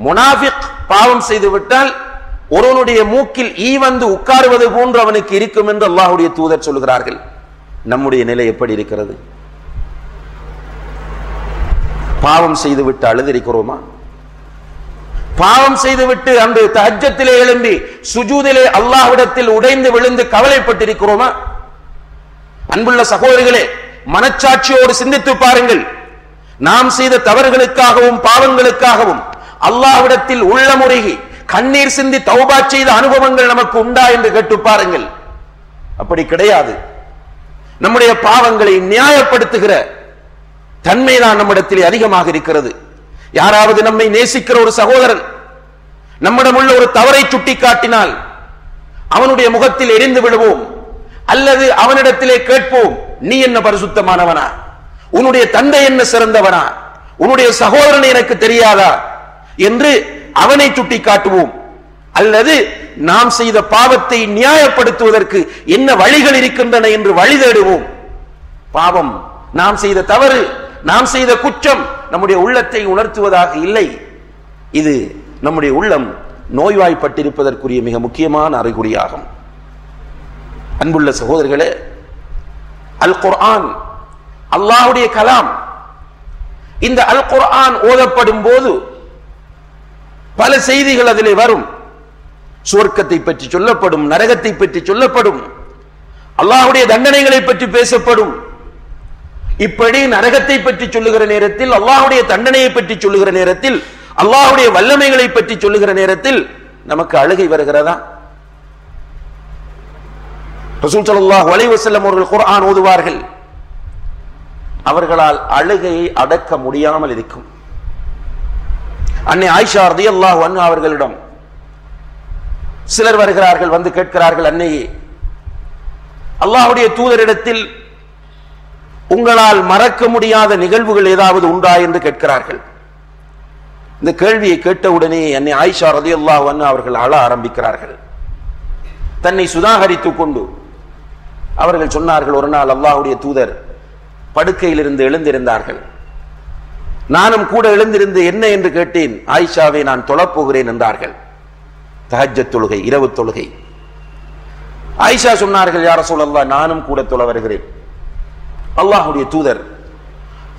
முனாஃபிக் பாவம் செய்து விட்டால் ஒருவனுடைய மூக்கில் ஈ வந்து உட்காருவது போன்று அவனுக்கு இருக்கும் என்று அல்லாஹ்வுடைய தூதர் சொல்கிறார்கள். நம்முடைய நிலை எப்படி இருக்கிறது? பாவம் செய்துவிட்டு அழுதிருக்கிறோமா? பாவம் செய்துவிட்டு அந்த தஹஜ்ஜத்திலே எழும்பி சுஜூதிலே அல்லாஹ்விடத்தில் உடைந்து விழுந்து கவலைப்பட்டிருக்கிறோமா? அன்புள்ள சகோதரிகளே, மனச்சாட்சியோடு சிந்தித்து பாருங்கள். நாம் செய்த தவறுகளுக்காகவும் பாவங்களுக்காகவும் அல்லாஹ்விடத்தில் உள்ளமுருகி கண்ணீர் சிந்தி தௌபா செய்த அனுபவங்கள் நமக்கு உண்டா என்று கேட்டு பாருங்கள். அப்படி கிடையாது. நம்முடைய பாவங்களை நியாயப்படுத்துகிற தன்மைதான் நம்மிடத்தில் அதிகமாக இருக்கிறது. யாராவது நம்மை நேசிக்கிற ஒரு சகோதரன் நம்மிடம் உள்ள ஒரு தவறை சுட்டி காட்டினால் அவனுடைய முகத்தில் எரிந்து விடுவோம், அல்லது அவனிடத்திலே கேட்போம், நீ என்ன பரிசுத்தமானவனா? உன்னுடைய தந்தை என்ன சிறந்தவனா? உன்னுடைய சகோதரன் எனக்கு தெரியாதா என்று அவனை சுட்டி காட்டுவோம். அல்லது நாம் செய்த பாவத்தை நியாயப்படுத்துவதற்கு என்ன வழிகள் இருக்கின்றன என்று வழி தேடுவோம். பாவம், நாம் செய்த தவறு, நாம் செய்த குற்றம் நம்முடைய உள்ளத்தை உணர்த்துவதாக இல்லை. இது நம்முடைய உள்ளம் நோய்வாய்ப்பட்டிருப்பதற்குரிய மிக முக்கியமான அறிகுறியாகும். அன்புள்ள சகோதரர்களே, அல் குர்ஆன் அல்லாஹ்வுடைய கலாம். இந்த அல் குர்ஆன் ஓதப்படும் போது பல செய்திகள் அதிலே வரும். சுவர்க்கத்தை பற்றி சொல்லப்படும், நரகத்தை பற்றி சொல்லப்படும், அல்லாஹ்வுடைய தண்டனைகளை பற்றி பேசப்படும். இப்படி நரகத்தை பற்றி சொல்லுகிற நேரத்தில், அல்லாஹ்வுடைய தண்டனையை பற்றி சொல்லுகிற நேரத்தில், அல்லாஹ்வுடைய வல்லமைகளை பற்றி சொல்லுகிற நேரத்தில் நமக்கு அழுகை வருகிறதா? ரசூல் ஸல்லல்லாஹு அலைஹி வஸல்லம் அவர்கள் குர்ஆன் ஓதுவார்கள். அவர்களால் அழுகையை அடக்க முடியாமல் இருக்கும். அன்னை ஆயிஷா ரலியல்லாஹு அன்ஹா அவர்களிடம் சிலர் வருகிறார்கள், வந்து கேட்கிறார்கள், அன்னையே, அல்லாஹ்வுடைய தூதரிடத்தில் உங்களால் மறக்க முடியாத நிகழ்வுகள் ஏதாவது உண்டா என்று கேட்கிறார்கள். இந்த கேள்வியை கேட்டவுடனே அன்னை ஆயிஷா ரலியல்லாஹு அன்ஹா அவர்கள் அழ ஆரம்பிக்கிறார்கள். தன்னை சுதாகரித்துக் கொண்டு அவர்கள் சொன்னார்கள், ஒரு நாள் அல்லாஹ்வுடைய தூதர் படுக்கையிலிருந்து எழுந்திருந்தார்கள். நானும் கூட எழுந்திருந்து என்ன என்று கேட்டேன். ஆயிஷாவை, நான் தொழப்போகிறேன் என்றார்கள். தஹஜ்ஜத் தொழுகை, இரவு தொழுகை. ஆயிஷா சொன்னார்கள், யா ரசூலல்லாஹ், நானும் கூட தொழ வருகிறேன். அல்லாஹ்வுடைய தூதர்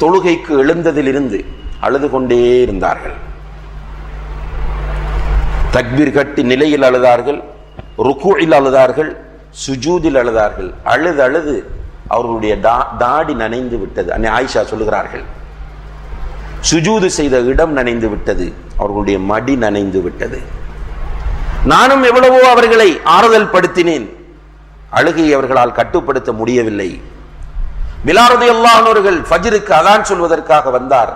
தொழுகைக்கு எழுந்ததிலிருந்து அழுது கொண்டே இருந்தார்கள். தக்பீர் கட்டி நிலையில் அழுதார்கள், ருக்கூஇல் அழுதார்கள், சுஜூதில் அழுதார்கள். அழுது அழுது அவர்களுடைய தாடி நனைந்து விட்டது. அன்னை ஆயிஷா சொல்லுகிறார்கள், சுஜூது செய்த இடம் நனைந்து விட்டது, அவர்களுடைய மடி நனைந்து விட்டது. நானும் எவ்வளவோ அவர்களை ஆறுதல் படுத்தினேன், அழுகை அவர்களால் கட்டுப்படுத்த முடியவில்லை. பிலால் ரலியல்லாஹு அன்ஹு அவர்கள் ஃபஜ்ருக்கு அதான் சொல்வதற்காக வந்தார்.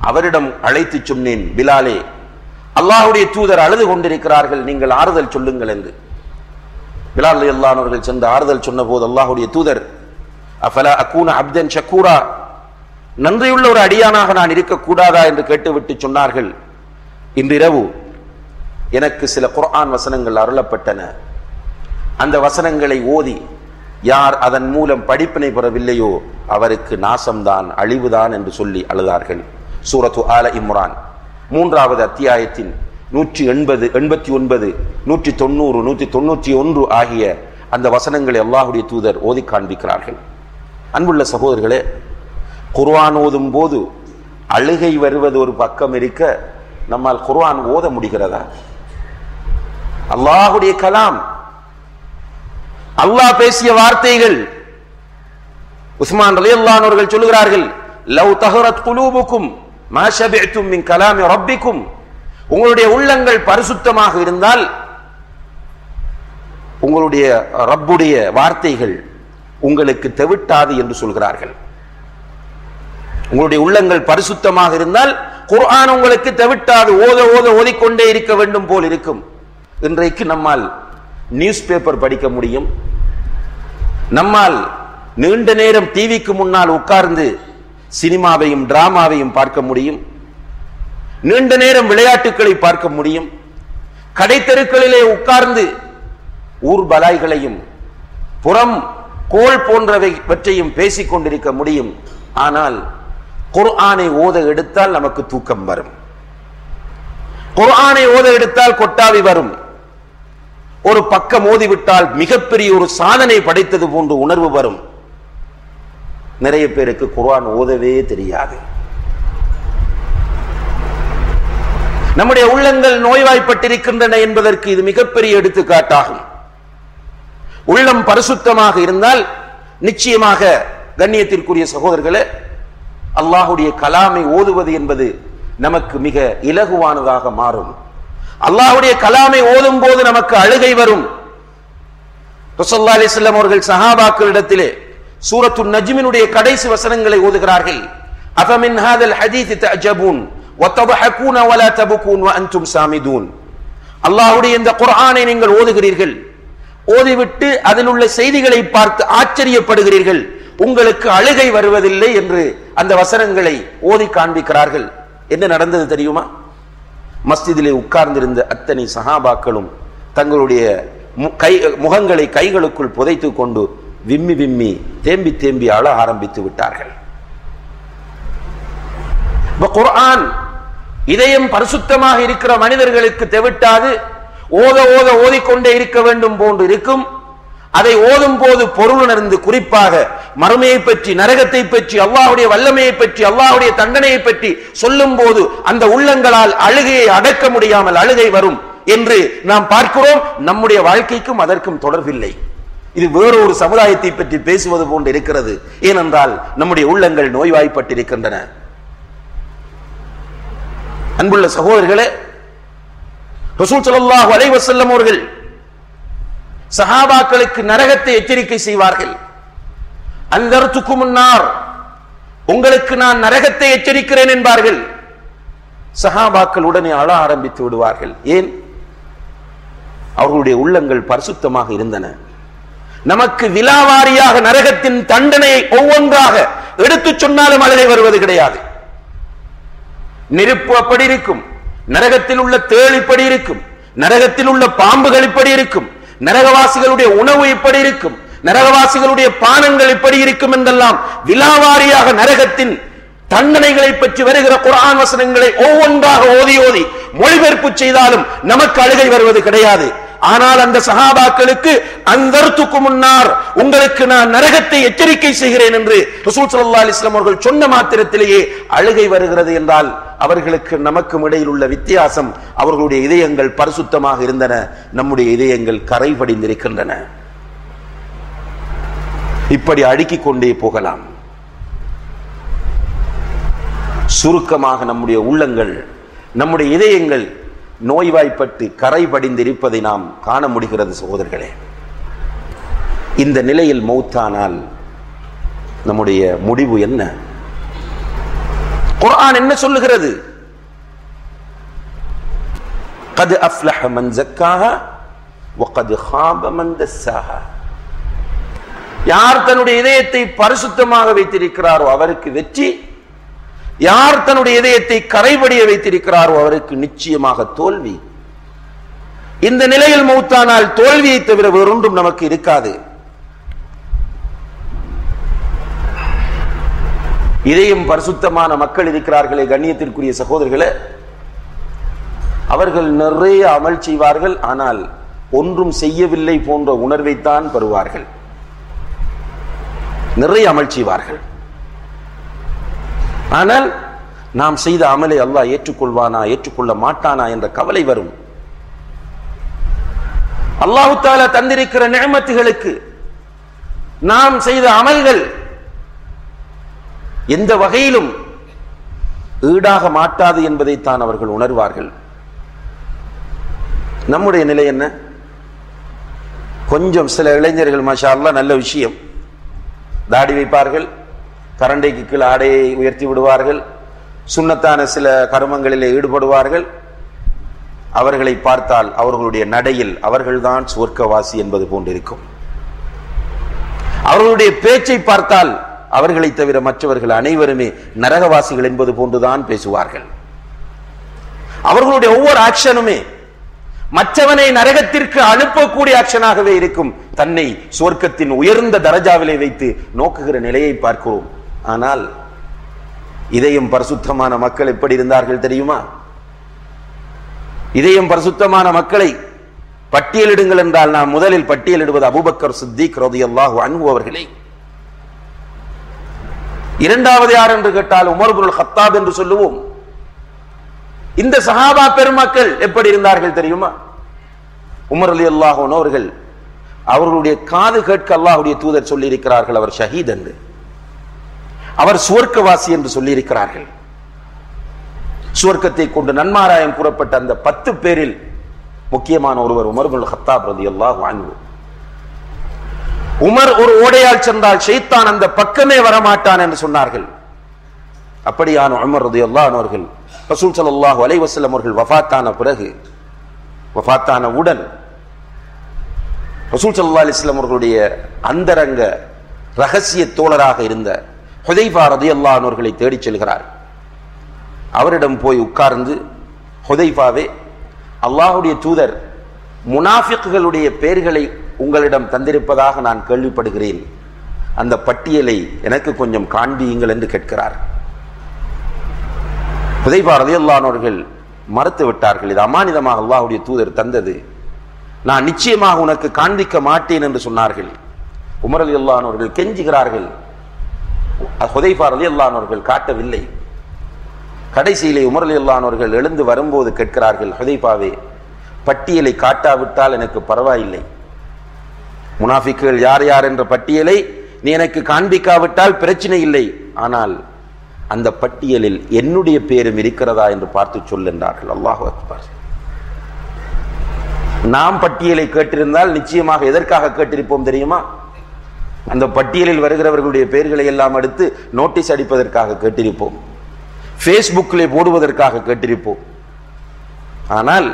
அவரிடம் அழைத்து சொன்னேன், பிலாலே, அல்லாஹ்வுடைய தூதர் அழுது கொண்டிருக்கிறார்கள், நீங்கள் ஆறுதல் சொல்லுங்கள் என்று. பிலால் ரலியல்லாஹு அன்ஹு அவர்கள் சென்று ஆறுதல் சொன்ன போது அல்லாஹ்வுடைய தூதர், அஃபலா அகூன அப்தன் ஷக்கூரா, நன்றியுள்ள ஒரு அடியானாக நான் இருக்கக்கூடாதா என்று கேட்டுவிட்டு சொன்னார்கள், இன்றிரவு எனக்கு சில குர்ஆன் வசனங்கள் அருளப்பட்டன. அந்த வசனங்களை ஓதி யார் அதன் மூலம் படிப்பினை பெறவில்லையோ அவருக்கு நாசம்தான், அழிவுதான் என்று சொல்லி அழுதார்கள். சூரத்து ஆல இம்ரான் 3வது அத்தியாயத்தின் 189, 190, 190, 191 ஆகிய அந்த வசனங்களை அல்லாஹ்வுடைய தூதர் ஓதி காண்பிக்கிறார்கள். அன்புள்ள சகோதரர்களே, குர்ஆன் ஓதும் போது அழுகை வருவது ஒரு பக்கம் இருக்க, நம்மால் குர்ஆன் ஓத முடிகிறதா? அல்லாஹ்வுடைய கலாம், அல்லாஹ் பேசிய வார்த்தைகள். உஸ்மான் ரலியல்லாஹு அன்ஹு அவர்கள் சொல்கிறார்கள், லவ் தஹரத் குலூபுக்கும் மா ஷபிஅத்தும் மின் கலாமி ரப்பிக்கும், உங்களுடைய உள்ளங்கள் பரிசுத்தமாக இருந்தால் உங்களுடைய ரப்புடைய வார்த்தைகள் உங்களுக்கு தெவிட்டாது என்று சொல்கிறார்கள். உங்களுடைய உள்ளங்கள் பரிசுத்தமாக இருந்தால் குர்ஆன் உங்களுக்கு தெவிட்டாது, ஓத ஓத ஓதிக்கொண்டே இருக்க வேண்டும் போல் இருக்கும். இன்றைக்கு நம்மால் நியூஸ் பேப்பர் படிக்க முடியும், நம்மால் நீண்ட நேரம் டிவிக்கு முன்னால் உட்கார்ந்து சினிமாவையும் டிராமாவையும் பார்க்க முடியும், நீண்ட நேரம் விளையாட்டுகளை பார்க்க முடியும், கடைத்தெருக்களிலே உட்கார்ந்து ஊர் பலாய்களையும் புறம் கோல் போன்றவற்றையும் பேசிக் கொண்டிருக்க முடியும். ஆனால் குர்ஆனை ஓத எடுத்தால் நமக்கு தூக்கம் வரும், குர்ஆனை ஓத எடுத்தால் கொட்டாவி வரும், ஒரு பக்கம் ஓதிவிட்டால் மிகப்பெரிய ஒரு சாதனை படைத்தது போன்ற உணர்வு வரும். நிறைய பேருக்கு குர்ஆன் ஓதவே தெரியாது. நம்முடைய உள்ளங்கள் நோய்வாய்ப்பட்டிருக்கின்றன என்பதற்கு இது மிகப்பெரிய எடுத்துக்காட்டாகும். உள்ளம் பரிசுத்தமாக இருந்தால் நிச்சயமாக கண்ணியத்திற்குரிய சகோதரர்களே, அல்லாஹ்வுடைய கலாமை ஓதுவது என்பது நமக்கு மிக இலகுவானதாக மாறும். அல்லாஹ்வுடைய கலாமை ஓதும் போது நமக்கு அழுகை வரும். ரசூலுல்லாஹி அலைஹி வஸல்லம் அவர்கள் சஹாபாக்களிடத்திலே சூரத்து நஜ்மினுடைய கடைசி வசனங்களை ஓதுகிறார்கள். அஃபமின் ஹாதல் ஹதீஸ் தஅஜபூன் வதضحكون ولا تبكون وانتم سامدون. அல்லாஹ்வுடைய இந்த குர்ஆனை நீங்கள் ஓதுகிறீர்கள், ஓதிவிட்டு அதில் உள்ள செய்திகளை பார்த்து ஆச்சரியப்படுகிறீர்கள், உங்களுக்கு அழுகை வருவதில்லை என்று அந்த வசனங்களை ஓதி காண்பிக்கிறார்கள். என்ன நடந்தது தெரியுமா? மஸ்ஜிதிலே உட்கார்ந்திருந்த அத்தனை சஹாபாக்களும் தங்களுடைய முகங்களை கைகளுக்குள் புதைத்துக் கொண்டு விம்மி விம்மி தேம்பி தேம்பி அழ ஆரம்பித்து விட்டார்கள். குர்ஆன் இதயம் பரிசுத்தமாக இருக்கிற மனிதர்களுக்கு தெவிட்டாது, ஓத ஓத ஓதிக்கொண்டே இருக்க வேண்டும் போன்று இருக்கும். அதை ஓதும் போது பொருளுணர்ந்து, குறிப்பாக மறுமையை பற்றி, நரகத்தை பற்றி, அல்லாஹ்வுடைய வல்லமையை பற்றி, அல்லாஹ்வுடைய தண்டனையை பற்றி சொல்லும் போது அந்த உள்ளங்களால் அழுகையை அடக்க முடியாமல் அழுகை வரும் என்று நாம் பார்க்கிறோம். நம்முடைய வாழ்க்கைக்கும் அதற்கும் தொடர்பில்லை. இது வேறொரு சமுதாயத்தை பற்றி பேசுவது போன்று இருக்கிறது. ஏனென்றால் நம்முடைய உள்ளங்கள் நோய்வாய்ப்பட்டிருக்கின்றன. அன்புள்ள சகோதரர்களே, ரசூல் ஸல்லல்லாஹு அலைஹி வஸல்லம் அவர்கள் சஹாபாக்களுக்கு நரகத்தை எச்சரிக்கை செய்வார்கள். அன்தர்துகுமுன் நார், உங்களுக்கு நான் நரகத்தை எச்சரிக்கிறேன் என்பார்கள். சஹாபாக்கள் உடனே அழ ஆரம்பித்து விடுவார்கள். ஏன்? அவர்களுடைய உள்ளங்கள் பரிசுத்தமாக இருந்தன. நமக்கு விலாவாரியாக நரகத்தின் தண்டனையை ஒவ்வொன்றாக எடுத்து சொன்னாலும் அழுகை வருவது கிடையாது. நெருப்பு அப்படி இருக்கும், நரகத்தில் உள்ள தேள் இப்படி இருக்கும், நரகத்தில் உள்ள பாம்புகள் இப்படி இருக்கும், நரகவாசிகளுடைய உணவு இப்படி இருக்கும், நரகவாசிகளுடைய பானங்கள் இப்படி இருக்கும் என்றெல்லாம் விலாவாரியாக நரகத்தின் தண்டனைகளை பற்றி வருகிற குர்ஆன் வசனங்களை ஒவ்வொன்றாக ஓதி ஓதி மொழிபெயர்ப்பு செய்தாலும் நமக்கு அழுகை வருவது கிடையாது. ஆனால் அந்த சஹாபாக்களுக்கு அன்தர்துகுமுன் நார், உங்களுக்கு நான் நரகத்தை எச்சரிக்கை செய்கிறேன் என்று ரசூல் ஸல்லல்லாஹு அலைஹி வஸல்லம் அவர்கள் சொன்ன மாத்திரத்திலேயே அழுகை வருகிறது என்றால் அவர்களுக்கு நமக்கும் இடையில் உள்ள வித்தியாசம், அவர்களுடைய இதயங்கள் பரிசுத்தமாக இருந்தன, நம்முடைய இதயங்கள் கரை படிந்திருக்கின்றன. இப்படி அடுக்கிக் கொண்டே போகலாம். சுருக்கமாக நம்முடைய உள்ளங்கள், நம்முடைய இதயங்கள் நோய்வாய்ப்பட்டு கரை படிந்திருப்பதை நாம் காண முடிகிறது. சகோதரர்களே, இந்த நிலையில் மௌத்தானால் நம்முடைய முடிவு என்ன? குர்ஆன் என்ன சொல்லுகிறது? قد أفلح من زكاها وقد خاب من دساها. யார் தன்னுடைய இதயத்தை பரிசுத்தமாக வைத்திருக்கிறாரோ அவருக்கு வெற்றி, யார் தன்னுடைய இதயத்தை கரைபடிய வைத்திருக்கிறாரோ அவருக்கு நிச்சயமாக தோல்வி. இந்த நிலையில் மௌத்தானால் தோல்வியை தவிர வேறொன்றும் நமக்கு இருக்காது. இதயம் பரிசுத்தமான மக்கள் இருக்கிறார்களே கண்ணியத்திற்குரிய சகோதரர்களே, அவர்கள் நிறைய அமல் செய்வார்கள், ஆனால் ஒன்றும் செய்யவில்லை போன்ற உணர்வைத்தான் பெறுவார்கள். நிறைய அமல் செய்வார்கள், ஆனால் நாம் செய்த அமலை அல்லாஹ் ஏற்றுக்கொள்வானா ஏற்றுக்கொள்ள மாட்டானா என்ற கவலை வரும். அல்லாஹ் தஆலா தந்திருக்கிற நிஅமத்துகளுக்கு நாம் செய்த அமல்கள் எந்த வகையிலும் ஈடாக மாட்டாது என்பதைத்தான் அவர்கள் உணர்வார்கள். நம்முடைய நிலை என்ன? கொஞ்சம் சில இளைஞர்கள் மாஷா அல்லாஹ் நல்ல விஷயம், தாடி வைப்பார்கள், கரண்டைக்கு கீழ் ஆடையை உயர்த்தி விடுவார்கள், சுன்னத்தான சில கர்மங்களிலே ஈடுபடுவார்கள். அவர்களை பார்த்தால் அவர்களுடைய நடையில் அவர்கள்தான் சுவர்க்கவாசி என்பது போன்றிருக்கும். அவர்களுடைய பேச்சை பார்த்தால் அவர்களை தவிர மற்றவர்கள் அனைவருமே நரகவாசிகள் என்பது போன்றுதான் பேசுவார்கள். அவர்களுடைய ஒவ்வொரு ஆக்ஷனுமே மற்றவனை நரகத்திற்கு அனுப்பக்கூடிய ஆக்ஷனாகவே இருக்கும். தன்னை சுவர்க்கத்தின் உயர்ந்த தரஜாவிலே வைத்து நோக்குகிற நிலையை பார்க்கிறோம். ஆனால் இதயம் பரிசுத்தமான மக்கள் எப்படி இருந்தார்கள் தெரியுமா? இதயம் பரிசுத்தமான மக்களை பட்டியலிடுங்கள் என்றால் நாம் முதலில் பட்டியலிடுவது அபூபக்கர் சித்திக் ரலியல்லாஹு அன்ஹு அவர்களை. இரண்டாவது யார் என்று கேட்டால் உமர் இப்னுல் கத்தாப் என்று சொல்லுவோம். இந்த சஹாபா பெருமக்கள் எப்படி இருந்தார்கள் தெரியுமா? உமர் ரலியல்லாஹு அன்ஹு அவர்கள், அவர்களுடைய காது கேட்க அல்லாஹ்வுடைய தூதர் சொல்லி இருக்கிறார்கள் அவர் ஷஹீத் என்று, அவர் சுவர்க்கவாசி என்று சொல்லி இருக்கிறார்கள். சுவர்க்கத்தை கொண்டு நன்மாராயம் கூறப்பட்ட அந்த 10 பேரில் முக்கியமான ஒருவர் உமர் இப்னுல் கத்தாப் ரலியல்லாஹு அன்ஹு. உமர் ஒரு ஓடையால் சென்றால் ஷைத்தான் அந்த பக்கமே வரமாட்டான் என்று சொன்னார்கள். அப்படியான உமர் ரலியல்லாஹு அன்ஹு அவர்கள் ரசூல் ஸல்லல்லாஹு அலைஹி வஸல்லம் அவர்கள் வஃபாத்தான பிறகு, வஃபாத்தானவுடன் ரசூல் ஸல்லல்லாஹு அலைஹி வஸல்லம் அவர்களுடைய அந்தரங்க ரகசிய தோழராக இருந்த ஹுதைஃபா ரலியல்லாஹு அன்ஹு அவர்களை தேடி செல்கிறார். அவரிடம் போய் உட்கார்ந்து, ஹுதைஃபாவே, அல்லாஹ்வுடைய தூதர் முனாஃபிக்குகளுடைய பெயர்களை உங்களிடம் தந்திருப்பதாக நான் கேள்விப்படுகிறேன், அந்த பட்டியலை எனக்கு கொஞ்சம் காண்பியுங்கள் என்று கேட்கிறார். ஹுதைஃபா ரலியல்லாஹு அன்ஹு அவர்கள் மறுத்து விட்டார்கள். இது அமானிதமாக அல்லாஹ்வுடைய தூதர் தந்தது, நான் நிச்சயமாக உனக்கு காண்பிக்க மாட்டேன் என்று சொன்னார்கள். உமர் ரலியல்லாஹு அன்ஹு அவர்கள் கெஞ்சுகிறார்கள். ஹுதைஃபா ரலியல்லாஹு அன்ஹு அவர்கள் காட்டவில்லை. கடைசியிலே உமர் ரலியல்லாஹு அன்ஹு அவர்கள் எழுந்து வரும்போது கேட்கிறார்கள், ஹுதைஃபாவே, பட்டியலை காட்டாவிட்டால் எனக்கு பரவாயில்லை, முனாஃபிக்குகள் யார் யார் என்ற பட்டியலை நீ எனக்கு காண்பிக்காவிட்டால் பிரச்சனை இல்லை, ஆனால் அந்த பட்டியலில் என்னுடைய பேரும் இருக்கிறதா என்று பார்த்து சொல் என்றார்கள். அல்லாஹு அக்பர். நாம் பட்டியலை கேட்டிருந்தால் நிச்சயமாக எதற்காக கேட்டிருப்போம் தெரியுமா? அந்த பட்டியலில் வருகிறவர்களுடைய பெயர்களை எல்லாம் எடுத்து நோட்டீஸ் அடிப்பதற்காக கேட்டிருப்போம், ஃபேஸ்புக்கிலே போடுவதற்காக கேட்டிருப்போம். ஆனால்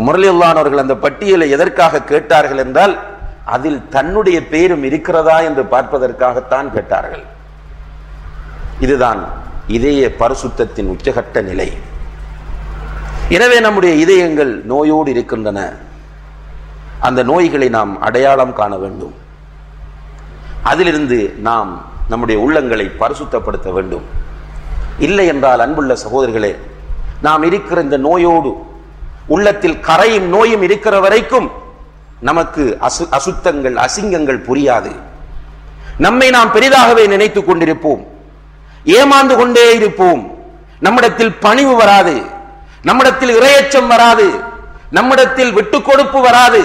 உமர் ரலியல்லாஹு அன்ஹு அவர்கள் அந்த பட்டியலை எதற்காக கேட்டார்கள் என்றால், அதில் தன்னுடைய பெயரும் இருக்கிறதா என்று பார்ப்பதற்காகத்தான் கேட்டார்கள். இதுதான் இதய பரிசுத்தத்தின் உச்சகட்ட நிலை. எனவே நம்முடைய இதயங்கள் நோயோடு இருக்கின்றன. அந்த நோய்களை நாம் அடையாளம் காண வேண்டும். அதிலிருந்து நாம் நம்முடைய உள்ளங்களை பரிசுத்தப்படுத்த வேண்டும். இல்லை என்றால் அன்புள்ள சகோதரர்களே, நாம் இருக்கிற இந்த நோயோடு உள்ளத்தில் கரையும் நோயும் இருக்கிற வரைக்கும் நமக்கு அசுத்தங்கள் அசிங்கங்கள் புரியாது. நம்மை நாம் பெரிதாகவே நினைத்துக் கொண்டிருப்போம், ஏமாந்து கொண்டே இருப்போம். நம்மிடத்தில் பணிவு வராது, நம்மிடத்தில் இறையச்சம் வராது, நம்மிடத்தில் விட்டு கொடுப்பு வராது.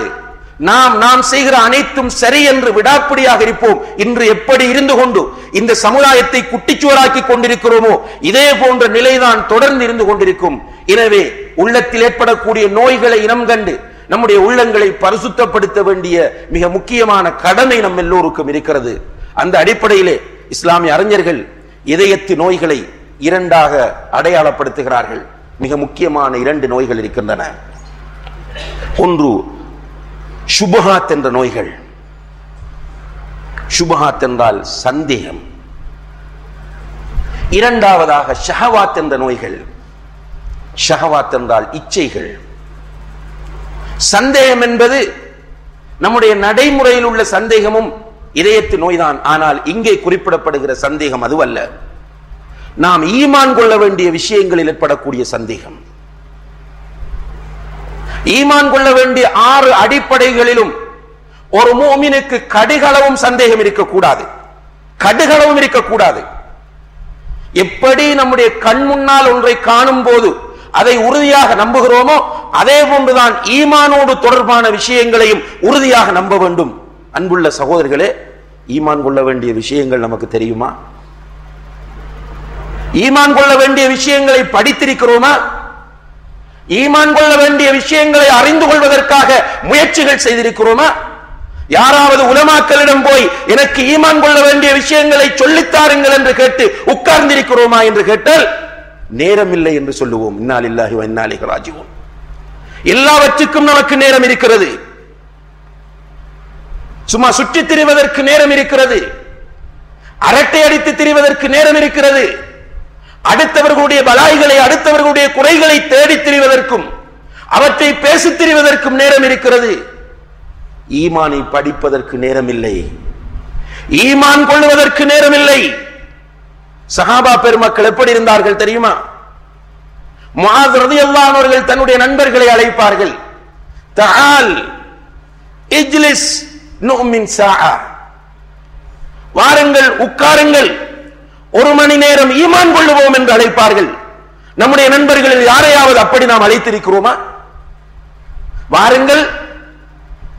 நாம் செய்கிற அனைத்தும் சரி என்று விடாப்பிடியாக இருப்போம். இன்று எப்படி இருந்து கொண்டு இந்த சமுதாயத்தை குட்டிச்சுவராக்கி கொண்டிருக்கிறோமோ இதே போன்ற நிலைதான் தொடர்ந்து இருந்து கொண்டிருக்கும். எனவே உள்ளத்தில் ஏற்படக்கூடிய நோய்களை இனம் கண்டு நம்முடைய உள்ளங்களை பரிசுத்தப்படுத்த வேண்டிய மிக முக்கியமான கடமை நம் எல்லோருக்கும் இருக்கிறது. அந்த அடிப்படையிலே இஸ்லாமிய அறிஞர்கள் இதயத்து நோய்களை இரண்டாக அடையாளப்படுத்துகிறார்கள். மிக முக்கியமான 2 நோய்கள் இருக்கின்றன. ஒன்று சுபஹாத் என்ற நோய்கள். சுபஹாத் என்றால் சந்தேகம். இரண்டாவதாக ஷஹவாத் என்ற நோய்கள். ஷஹவாத் என்றால் இச்சைகள். சந்தேகம் என்பது நம்முடைய நடைமுறையில் உள்ள சந்தேகமும் இதயத்து நோய்தான். ஆனால் இங்கே குறிப்பிடப்படுகிற சந்தேகம் அதுவல்ல. நாம் ஈமான் கொள்ள வேண்டிய விஷயங்களில் ஏற்படக்கூடிய சந்தேகம். ஈமான் கொள்ள வேண்டிய 6 அடிப்படைகளிலும் ஒரு முஃமினுக்கு கடுகளவும் சந்தேகம் இருக்கக்கூடாது. கடுகளவும் இருக்கக்கூடாது. எப்படி நம்முடைய கண் முன்னால் ஒன்றை காணும் போது அதை உறுதியாக நம்புகிறோமோ அதே போன்றுதான் ஈமானோடு தொடர்பான விஷயங்களையும் உறுதியாக நம்ப வேண்டும். அன்புள்ள சகோதரர்களே, ஈமான் கொள்ள வேண்டிய விஷயங்கள் நமக்கு தெரியுமா? ஈமான் கொள்ள வேண்டிய விஷயங்களை படித்திருக்கிறோமா? ஈமான் கொள்ள வேண்டிய விஷயங்களை அறிந்து கொள்வதற்காக முயற்சிகள் செய்திருக்கிறோமா? யாராவது உலமாக்களிடம் போய் எனக்கு ஈமான் கொள்ள வேண்டிய விஷயங்களை சொல்லித்தாருங்கள் என்று கேட்டு உட்கார்ந்திருக்கிறோமா என்று கேட்டால் நேரம் இல்லை என்று சொல்லுவோம். இன்னா லில்லாஹி வ இன்னா இலைஹி ராஜிஊன். எல்லாவற்றுக்கும் நமக்கு நேரம் இருக்கிறது. சும்மா சுற்றி திரிவதற்கு நேரம் இருக்கிறது. அரட்டை அடித்து திரிவதற்கு நேரம் இருக்கிறது. அடுத்தவர்களுடைய பலாய்களை, அடுத்தவர்களுடைய குறைகளை தேடி திரிவதற்கும் அவற்றை பேசி திரிவதற்கும் நேரம் இருக்கிறது. ஈமானை படிப்பதற்கு நேரம் இல்லை. ஈமான் கொள்வதற்கு நேரம் இல்லை. சஹாபா பெருமக்கள் எப்படி இருந்தார்கள் தெரியுமா? முஆஸ் ரலியல்லாஹு அன்ஹு அவர்கள் தன்னுடைய நண்பர்களை அழைப்பார்கள். தஆல் இஜ்லிஸ் நுமின் ஸாஆ, வாருங்கள் உட்காருங்கள், 1 மணி நேரம் ஈமான் கொள்ளுவோம் என்று அழைப்பார்கள். நம்முடைய நண்பர்களில் யாரையாவது அப்படி நாம் அழைத்திருக்கிறோமா? வாருங்கள்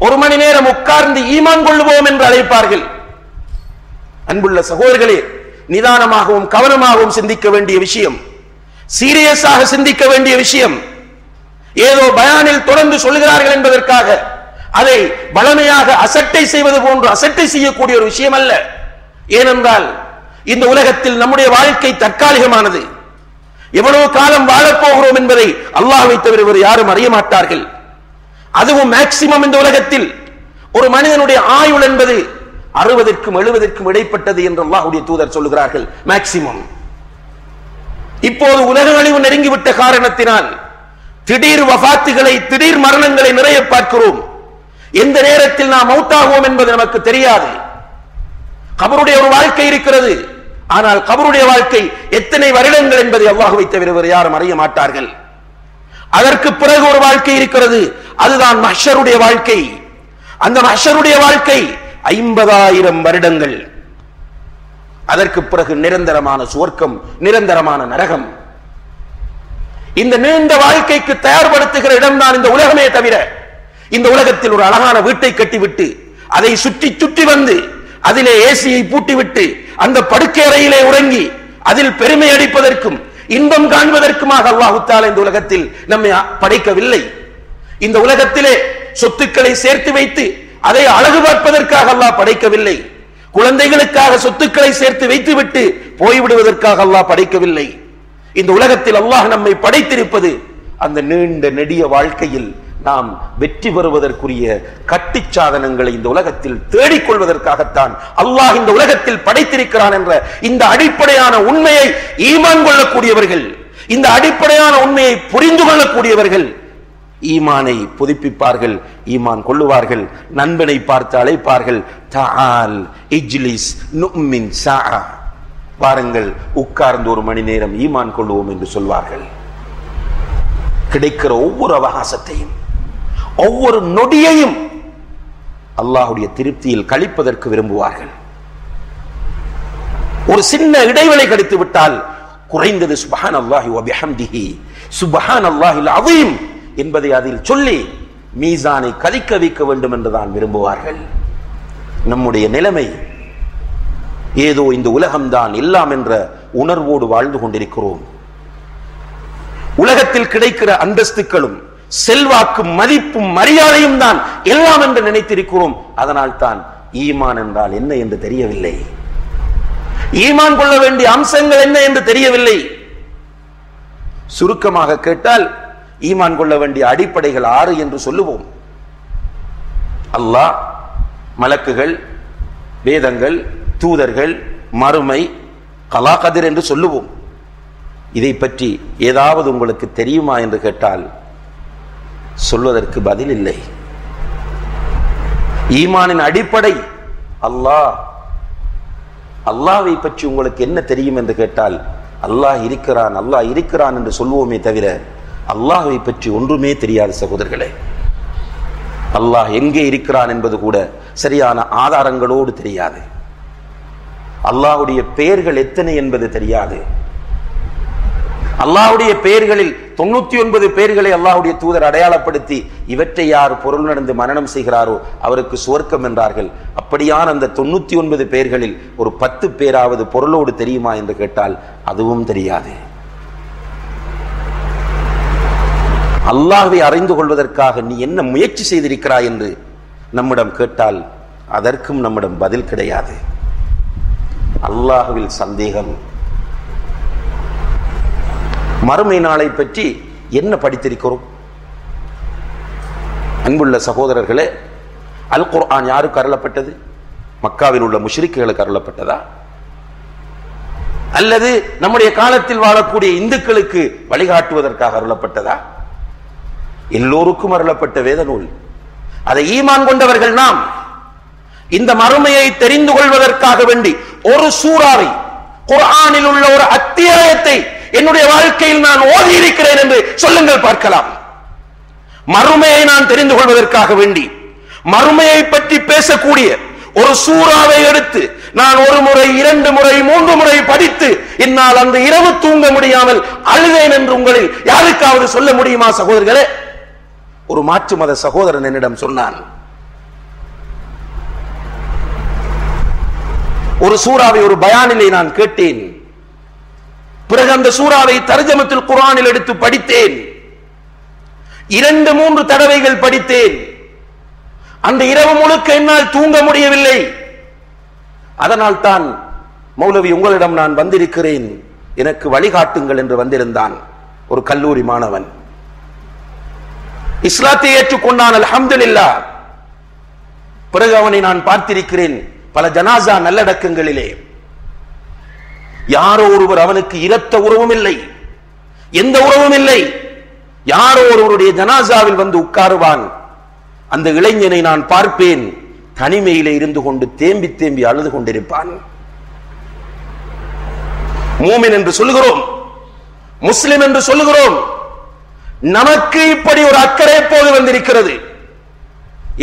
1 மணி நேரம் உட்கார்ந்து ஈமான் கொள்ளுவோம் என்று அழைப்பார்கள். அன்புள்ள சகோதரர்களே, நிதானமாகவும் கவனமாகவும் சிந்திக்க வேண்டிய விஷயம், சீரியஸாக சிந்திக்க வேண்டிய விஷயம். ஏதோ பயானில் தொடர்ந்து சொல்கிறார்கள் என்பதற்காக அதை பலமையாக அசட்டை செய்வது போன்று அசட்டை செய்யக்கூடிய ஒரு விஷயம் அல்ல. ஏனென்றால் இந்த உலகத்தில் நம்முடைய வாழ்க்கை தற்காலிகமானது. எவ்வளவு காலம் வாழப்போகிறோம் என்பதை அல்லாஹ்வை தவிர வேறு யாரும் அறிய மாட்டார்கள். அதுவும் மேக்சிமம் இந்த உலகத்தில் ஒரு மனிதனுடைய ஆயுள் என்பது 60க்கும் 70க்கும் இடைப்பட்டது என்று அல்லாஹ்வுடைய தூதர் சொல்லுகிறார்கள். மேக்சிமம். இப்போது உலக அழிவு நெருங்கிவிட்ட காரணத்தினால் திடீர் வஃபாத்துகளை, திடீர் மரணங்களை நிறைய பார்க்கிறோம். எந்த நேரத்தில் நாம் மௌத்தாகுவோம் என்பது நமக்கு தெரியாது. கபருடைய ஒரு வாழ்க்கை இருக்கிறது. ஆனால் கபருடைய வாழ்க்கை எத்தனை வருடங்கள் என்பதை அல்லாஹ்வை தவிர வேறு யாரும் அறிய மாட்டார்கள். அதற்கு பிறகு ஒரு வாழ்க்கை இருக்கிறது. அதுதான் மஹ்ஷருடைய வாழ்க்கை. அந்த மஹ்ஷருடைய வாழ்க்கை 50,000 வருடங்கள். அதற்கு பிறகு நிரந்தரமான சுவர்க்கம், நிரந்தரமான நரகம். இந்த நீண்ட வாழ்க்கைக்கு தயார்படுத்துகிற இடம்தான் இந்த உலகமே தவிர, இந்த உலகத்தில் ஒரு அழகான வீட்டை கட்டிவிட்டு அதை சுற்றி சுற்றி வந்து அதிலே ஏசியை பூட்டிவிட்டு அந்த படுக்கை அறையிலே உறங்கி அதில் பெருமை அடிப்பதற்கும் இன்பம் காண்பதற்குமாக அல்லாஹ் தஆலா இந்த உலகத்தில் நம்மை படைக்கவில்லை. இந்த உலகத்திலே சொத்துக்களை சேர்த்து வைத்து அதை அழகு பார்ப்பதற்காக அல்லாஹ் படைக்கவில்லை. குழந்தைகளுக்காக சொத்துக்களை சேர்த்து வைத்துவிட்டு போய்விடுவதற்காக அல்லாஹ் படைக்கவில்லை. இந்த உலகத்தில் அல்லாஹ் நம்மை படைத்திருப்பது அந்த நீண்ட நெடிய வாழ்க்கையில் நாம் வெற்றி பெறுவதற்குரிய கட்டி சாதனங்களை இந்த உலகத்தில் தேடிக்கொள்வதற்காகத்தான் அல்லாஹ் இந்த உலகத்தில் படைத்திருக்கிறான் என்ற இந்த அடிப்படையான உண்மையை ஈமான் கொள்ளக்கூடியவர்கள், இந்த அடிப்படையான உண்மையை புரிந்து கொள்ளக்கூடியவர்கள் ஈமானை புதுப்பிப்பார்கள், ஈமான் கொள்ளுவார்கள். நண்பனை பார்த்து அழைப்பார்கள், தஆல் இஜ்லிஸ் நுமின் ஸாஆ, வாருங்கள் உட்கார்ந்து 1 மணி நேரம் ஈமான் கொள்ளுவோம் என்று சொல்வார்கள். கிடைக்கிற ஒவ்வொரு அவகாசத்தையும், ஒவ்வொரு நொடியையும் அல்லாஹ்வுடைய திருப்தியில் கழிப்பதற்கு விரும்புவார்கள். ஒரு சின்ன இடைவெளி கிடைத்து விட்டால் குறைந்தது சுப்ஹானல்லாஹி வ பிஹம்திஹி சுப்ஹானல்லாஹில் அஸீம் என்பதை அதில் சொல்லி மீசானை கதிக்க வைக்க வேண்டும் என்றுதான் விரும்புவார்கள். நம்முடைய நிலைமை ஏதோ இந்த உலகம்தான் எல்லாம் என்ற உணர்வோடு வாழ்ந்து கொண்டிருக்கிறோம். உலகத்தில் கிடைக்கிற அந்தஸ்துக்களும் செல்வாக்கும் மதிப்பும் மரியாதையும் தான் எல்லாம் என்று நினைத்திருக்கிறோம். அதனால் தான் ஈமான் என்றால் என்ன என்று தெரியவில்லை, ஈமான் கொள்ள வேண்டிய அம்சங்கள் என்ன என்று தெரியவில்லை. சுருக்கமாக கேட்டால் ஈமான் கொள்ள வேண்டிய அடிப்படைகள் 6 என்று சொல்லுவோம். அல்லாஹ், மலக்குகள், வேதங்கள், தூதர்கள், மறுமை, கலா கதிர் என்று சொல்லுவோம். இதை பற்றி ஏதாவது உங்களுக்கு தெரியுமா என்று கேட்டால் சொல்வதற்கு பதில் இல்லை. ஈமானின் அடிப்படை அல்லாஹ். அல்லாஹ்வை பற்றி உங்களுக்கு என்ன தெரியும் என்று கேட்டால் அல்லாஹ் இருக்கிறான், அல்லாஹ் இருக்கிறான் என்று சொல்வோமே தவிர அல்லாஹ்வை பற்றி ஒன்றுமே தெரியாது சகோதரர்களே. அல்லாஹ் எங்கே இருக்கிறான் என்பது கூட சரியான ஆதாரங்களோடு தெரியாது. அல்லாஹ்வுடைய பெயர்கள் எத்தனை என்பது தெரியாது. அல்லாஹ்வுடைய பெயர்களில் 99 பெயர்களை அல்லாஹ்வுடைய தூதர் அடையாளப்படுத்தி இவற்றை யார் பொருள் நடந்து மனனம் செய்கிறாரோ அவருக்கு சுவர்க்கம் என்றார்கள். அப்படியான அந்த 99 பெயர்களில் ஒரு 10 பேராவது பொருளோடு தெரியுமா என்று கேட்டால் அதுவும் தெரியாது. அல்லாஹ்வை அறிந்து கொள்வதற்காக நீ என்ன முயற்சி செய்திருக்கிறாய் என்று நம்மிடம் கேட்டால் அதற்கும் நம்மிடம் பதில் கிடையாது. அல்லாஹ்வில் சந்தேகம். மறுமை நாளை பற்றி என்ன படித்திருக்கிறோம்? அன்புள்ள சகோதரர்களே, அல் குர்ஆன் யாருக்கு அருளப்பட்டது? மக்காவில் உள்ள முஷ்ரிக்குகளுக்கு அருளப்பட்டதா அல்லது நம்முடைய காலத்தில் வாழக்கூடிய இந்துக்களுக்கு வழிகாட்டுவதற்காக அருளப்பட்டதா? எல்லோருக்கும் அருளப்பட்ட வேத நூல். அதை ஈமான் கொண்டவர்கள் நாம். இந்த மறுமையை தெரிந்து கொள்வதற்காக வேண்டி ஒரு சூறாவை, குர்ஆனில் உள்ள ஒரு அத்தியாயத்தை என்னுடைய வாழ்க்கையில் நான் ஓதி இருக்கிறேன் என்று சொல்லுங்கள் பார்க்கலாம். மறுமையை நான் தெரிந்து கொள்வதற்காக வேண்டி மறுமையை பற்றி பேசக்கூடிய ஒரு சூறாவை எடுத்து நான் ஒரு முறை, 2 முறை, 3 முறை படித்து என்னால் அந்த இரவு தூங்க முடியாமல் அழுதேன் என்று உங்களில் யாருக்காவது சொல்ல முடியுமா சகோதரர்களே? ஒரு மாற்று மத சகோதரன் என்னிடம் சொன்னான், ஒரு சூறாவை ஒரு பயானிலே நான் கேட்டேன். பிறகு அந்த சூறாவை தர்ஜமத்துல் குர்ஆனில் எடுத்து படித்தேன். 2-3 தடவைகள் படித்தேன். அந்த இரவு முழுக்க என்னால் தூங்க முடியவில்லை. அதனால் தான் மௌலவி உங்களிடம் நான் வந்திருக்கிறேன், எனக்கு வழிகாட்டுங்கள் என்று வந்திருந்தான். ஒரு கல்லூரி மாணவன் இஸ்லாத்தை ஏற்றுக்கொண்டான், அல்ஹம்துலில்லாஹ். பிறகு அவனை நான் பார்த்திருக்கிறேன் பல ஜனாசா நல்லடக்கங்களிலே. யாரோ ஒருவர், அவனுக்கு இரத்த உறவும் இல்லை, எந்த உறவும் இல்லை, யாரோ ஒருவருடைய ஜனாசாவில் வந்து உட்காருவான். அந்த இளைஞனை நான் பார்ப்பேன், தனிமையிலே இருந்து கொண்டு தேம்பி தேம்பி அழுது கொண்டிருப்பான். மூமின் என்று சொல்லுகிறோம், முஸ்லிம் என்று சொல்லுகிறோம், நமக்கு இப்படி ஒரு அக்கறை போது வந்திருக்கிறது.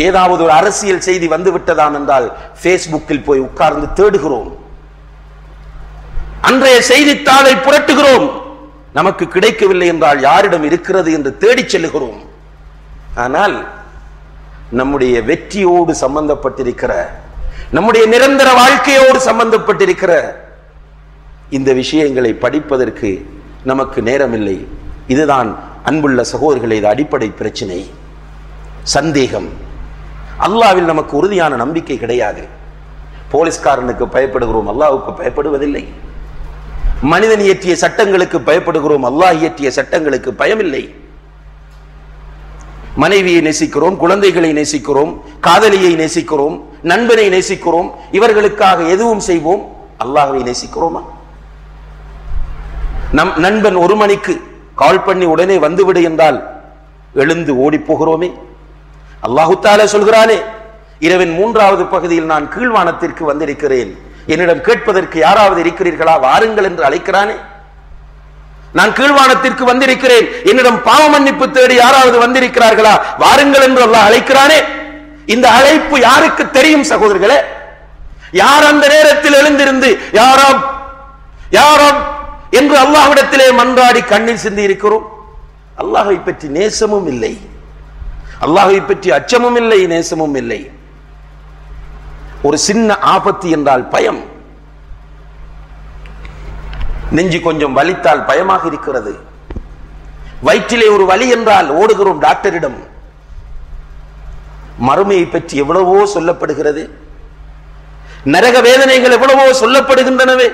ஏதாவது ஒரு அரசியல் செய்தி வந்து விட்டதாம் என்றால் பேஸ்புக்கில் போய் உட்கார்ந்து தேடுகிறோம், அன்றைய செய்தித்தாளை புரட்டுகிறோம். நமக்கு கிடைக்கவில்லை என்றால் யாரிடம் இருக்கிறது என்று தேடிச் செல்லுகிறோம். ஆனால் நம்முடைய வெற்றியோடு சம்பந்தப்பட்டிருக்கிற, நம்முடைய நிரந்தர வாழ்க்கையோடு சம்பந்தப்பட்டிருக்கிற இந்த விஷயங்களை படிப்பதற்கு நமக்கு நேரமில்லை. இதுதான் அன்புள்ள சகோதரர்களே, இது அடிப்படை பிரச்சனை. சந்தேகம். அல்லாஹ்வில் நமக்கு உறுதியான நம்பிக்கை கிடையாது. போலீஸ்காரனுக்கு பயப்படுகிறோம், அல்லாஹ்வுக்கு பயப்படுவதில்லை. மனிதன் இயற்றிய சட்டங்களுக்கு பயப்படுகிறோம், அல்லாஹ் இயற்றிய சட்டங்களுக்கு பயமில்லை. மனைவியை நேசிக்கிறோம், குழந்தைகளை நேசிக்கிறோம், காதலியை நேசிக்கிறோம், நண்பனை நேசிக்கிறோம், இவர்களுக்காக எதுவும் செய்வோம். அல்லாஹ்வை நேசிக்கிறோமா? நம் நண்பன் 1 மணிக்கு கால் பண்ணி உடனே வந்துவிடு என்றால் எழுந்து ஓடி போகிறோமே. அல்லாஹு தஆலா சொல்கிறானே, இரவின் 3வது பகுதியில் நான் கீழ்வானத்திற்கு வந்திருக்கிறேன், என்னிடம் கேட்பதற்கு யாராவது இருக்கிறீர்களா, வாருங்கள் என்று அழைக்கிறானே. நான் கீழ்வானத்திற்கு வந்திருக்கிறேன், என்னிடம் பாவ மன்னிப்பு தேடி யாராவது வந்திருக்கிறார்களா, வாருங்கள் என்று அல்லாஹ் அழைக்கிறானே. இந்த அழைப்பு யாருக்கு தெரியும் சகோதரர்களே? யார் அந்த நேரத்தில் எழுந்திருந்து யாராம் யாராம் என்று அல்லாஹ்விடத்திலே மன்றாடி கண்ணீர் சிந்தி இருக்கிறோம்? அல்லாஹ்வை பற்றி நேசமும் இல்லை, அல்லாஹ்வை பற்றி அச்சமும் இல்லை, நேசமும் இல்லை. ஒரு சின்ன ஆபத்து என்றால் பயம். நெஞ்சு கொஞ்சம் வலித்தால் பயமாக இருக்கிறது. வயிற்றிலே ஒரு வலி என்றால் ஓடுகிறோம் டாக்டரிடம். மறுமையை பற்றி எவ்வளவோ சொல்லப்படுகிறது, நரக வேதனைகள் எவ்வளவோ சொல்லப்படுகின்றனவே.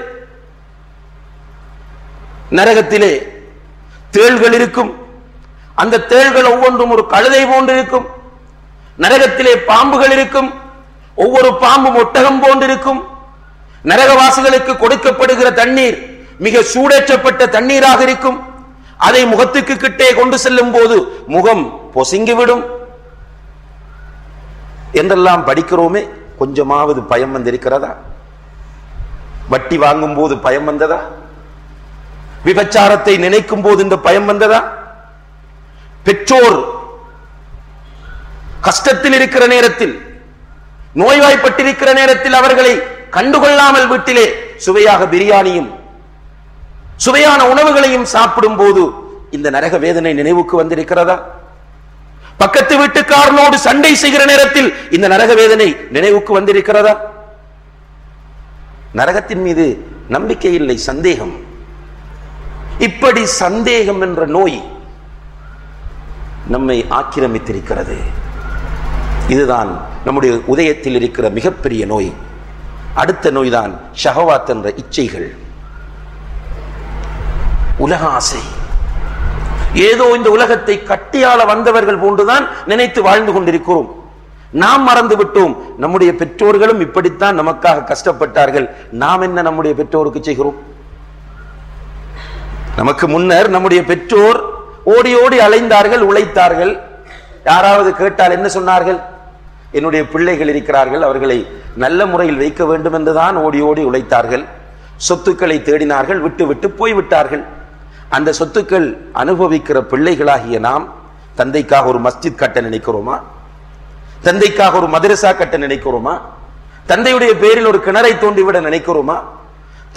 நரகத்திலே தேள்கள் இருக்கும், அந்த தேள்கள் ஒவ்வொன்றும் ஒரு கழுதை போன்றிருக்கும். நரகத்திலே பாம்புகள் இருக்கும். ஒவ்வொரு பாம்பும் ஒட்டகம் போன்றிருக்கும். நரகவாசிகளுக்கு கொடுக்கப்படுகிற தண்ணீர் மிக சூடேற்றப்பட்ட தண்ணீராக இருக்கும். அதை முகத்துக்கு கிட்டே கொண்டு செல்லும் போது முகம் பொசுங்கிவிடும் என்றெல்லாம் படிக்கிறோமே. கொஞ்சமாவது பயம் வந்திருக்கிறதா? வட்டி வாங்கும் போது பயம் வந்ததா? விபச்சாரத்தை நினைக்கும் போது இந்த பயம் வந்ததா? பெற்றோர் கஷ்டத்தில் இருக்கிற நேரத்தில், நோய்வாய்ப்பட்டிருக்கிற நேரத்தில் அவர்களை கண்டுகொள்ளாமல் வீட்டிலே சுவையாக பிரியாணியும் சுவையான உணவுகளையும் சாப்பிடும் போது இந்த நரக வேதனை நினைவுக்கு வந்திருக்கிறதா? பக்கத்து வீட்டுக்காரனோடு சண்டை செய்கிற நேரத்தில் இந்த நரக வேதனை நினைவுக்கு வந்திருக்கிறதா? நரகத்தின் மீது நம்பிக்கை இல்லை, சந்தேகம். இப்படி சந்தேகம் என்ற நோய் நம்மை ஆக்கிரமித்திருக்கிறது. இதுதான் நம்முடைய உதயத்தில் இருக்கிற மிகப்பெரிய நோய். அடுத்த நோய்தான் ஷஹவாத் என்ற இச்சைகள், உலக ஆசை. ஏதோ இந்த உலகத்தை கட்டியாள வந்தவர்கள் போன்றுதான் நினைத்து வாழ்ந்து கொண்டிருக்கிறோம். நாம் மறந்து விட்டோம், நம்முடைய பெற்றோர்களும் இப்படித்தான் நமக்காக கஷ்டப்பட்டார்கள். நாம் என்ன நம்முடைய பெற்றோருக்கு செய்கிறோம்? நமக்கு முன்னர் நம்முடைய பெற்றோர் ஓடி ஓடி அலைந்தார்கள், உழைத்தார்கள். யாராவது கேட்டால் என்ன சொன்னார்கள்? என்னுடைய பிள்ளைகள் இருக்கிறார்கள், அவர்களை நல்ல முறையில் வைக்க வேண்டும் என்றுதான் ஓடி ஓடி உழைத்தார்கள். சொத்துக்களை தேடினார்கள், விட்டு விட்டு போய்விட்டார்கள். அந்த சொத்துக்கள் அனுபவிக்கிற பிள்ளைகளாகிய நாம் தந்தைக்காக ஒரு மஸ்ஜித் கட்ட நினைக்கிறோமா? தந்தைக்காக ஒரு மதரசா கட்ட நினைக்கிறோமா? தந்தையுடைய பேரில் ஒரு கிணறை தோண்டிவிட நினைக்கிறோமா?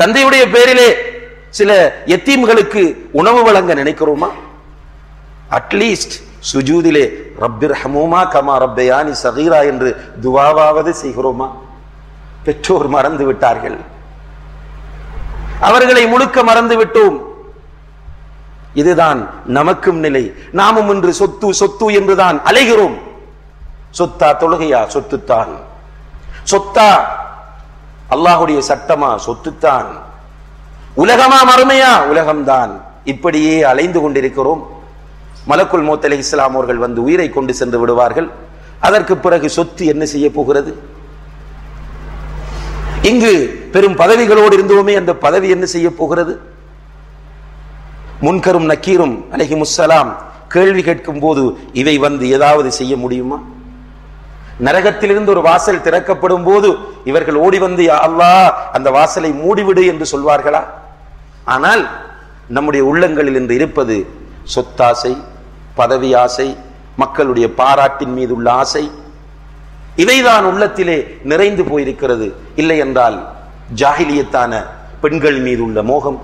தந்தையுடைய பேரிலே சில யத்தீம்களுக்கு உணவு வழங்க நினைக்கிறோமா? அட்லீஸ்ட் சுஜூதிலே ரப்பிர்ஹமூமா கமா ரப்பயானி சகீரா என்று துவாவாவது செய்கிறோமா? பெற்றோர் மறந்து விட்டார்கள், அவர்களை முழுக்க மறந்து விட்டோம். இதுதான் நமக்கும் நிலை. நாமும் இன்று சொத்து சொத்து என்றுதான் அலைகிறோம். சொத்தா தொழுகையா? சொத்துத்தான். சொத்தா அல்லாஹுடைய சட்டமா? சொத்துத்தான். உலகமா மறுமையா? உலகம்தான். இப்படியே அலைந்து கொண்டிருக்கிறோம். மலக்குல் மௌத் அலைஹிஸ்ஸலாம் அவர்கள் வந்து உயிரை கொண்டு சென்று விடுவார்கள். அதற்கு பிறகு சொத்து என்ன செய்ய போகிறது? இங்கு பெரும் பதவிகளோடு இருந்தோமே, அந்த பதவி என்ன செய்ய போகிறது? முன்கரும் நக்கீரும் அலைஹிமுஸ்ஸலாம் கேள்வி கேட்கும் போது இவை வந்து ஏதாவது செய்ய முடியுமா? நரகத்திலிருந்து ஒரு வாசல் திறக்கப்படும் போது இவர்கள் ஓடி வந்து யா அல்லாஹ் அந்த வாசலை மூடிவிடு என்று சொல்வார்களா? ஆனால் நம்முடைய உள்ளங்களில் இன்று இருப்பது சொத்தாசை, பதவி ஆசை, மக்களுடைய பாராட்டின் மீது உள்ள ஆசை. இவைதான் உள்ளத்திலே நிறைந்து போயிருக்கிறது. இல்லை என்றால் ஜாஹிலியத்தான பெண்கள் மீது உள்ள மோகம்.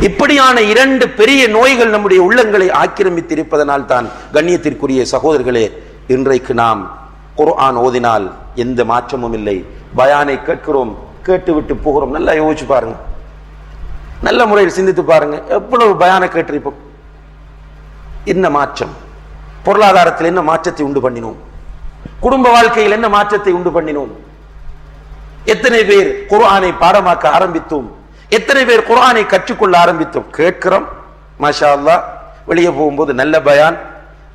இப்படியான இரண்டு பெரிய நோய்கள் நம்முடைய உள்ளங்களை ஆக்கிரமித்திருப்பதனால் தான் கண்ணியத்திற்குரிய சகோதரர்களே, இன்றைக்கு நாம் குர்ஆன் ஓதினால் எந்த மாற்றமும் இல்லை. பயானை கேட்கிறோம், கேட்டுவிட்டு போகிறோம். நல்லா யோசிச்சு பாருங்க, நல்ல முறையில் சிந்தித்து பாருங்க. எவ்வளவு பயானை கேட்டிருப்போம், என்ன மாற்றம்? பொருளாதாரத்தில் என்ன மாற்றத்தை உண்டு பண்ணினோம்? குடும்ப வாழ்க்கையில் என்ன மாற்றத்தை உண்டு பண்ணினோம்? எத்தனை பேர் குர்ஆனை பாடமாக்க ஆரம்பித்தோம்? எத்தனை பேர் குர்ஆனை கற்றுக்கொள்ள ஆரம்பித்தோம்? கேட்கிறோம், மாஷா அல்லாஹ். வெளியே போகும்போது நல்ல பயான்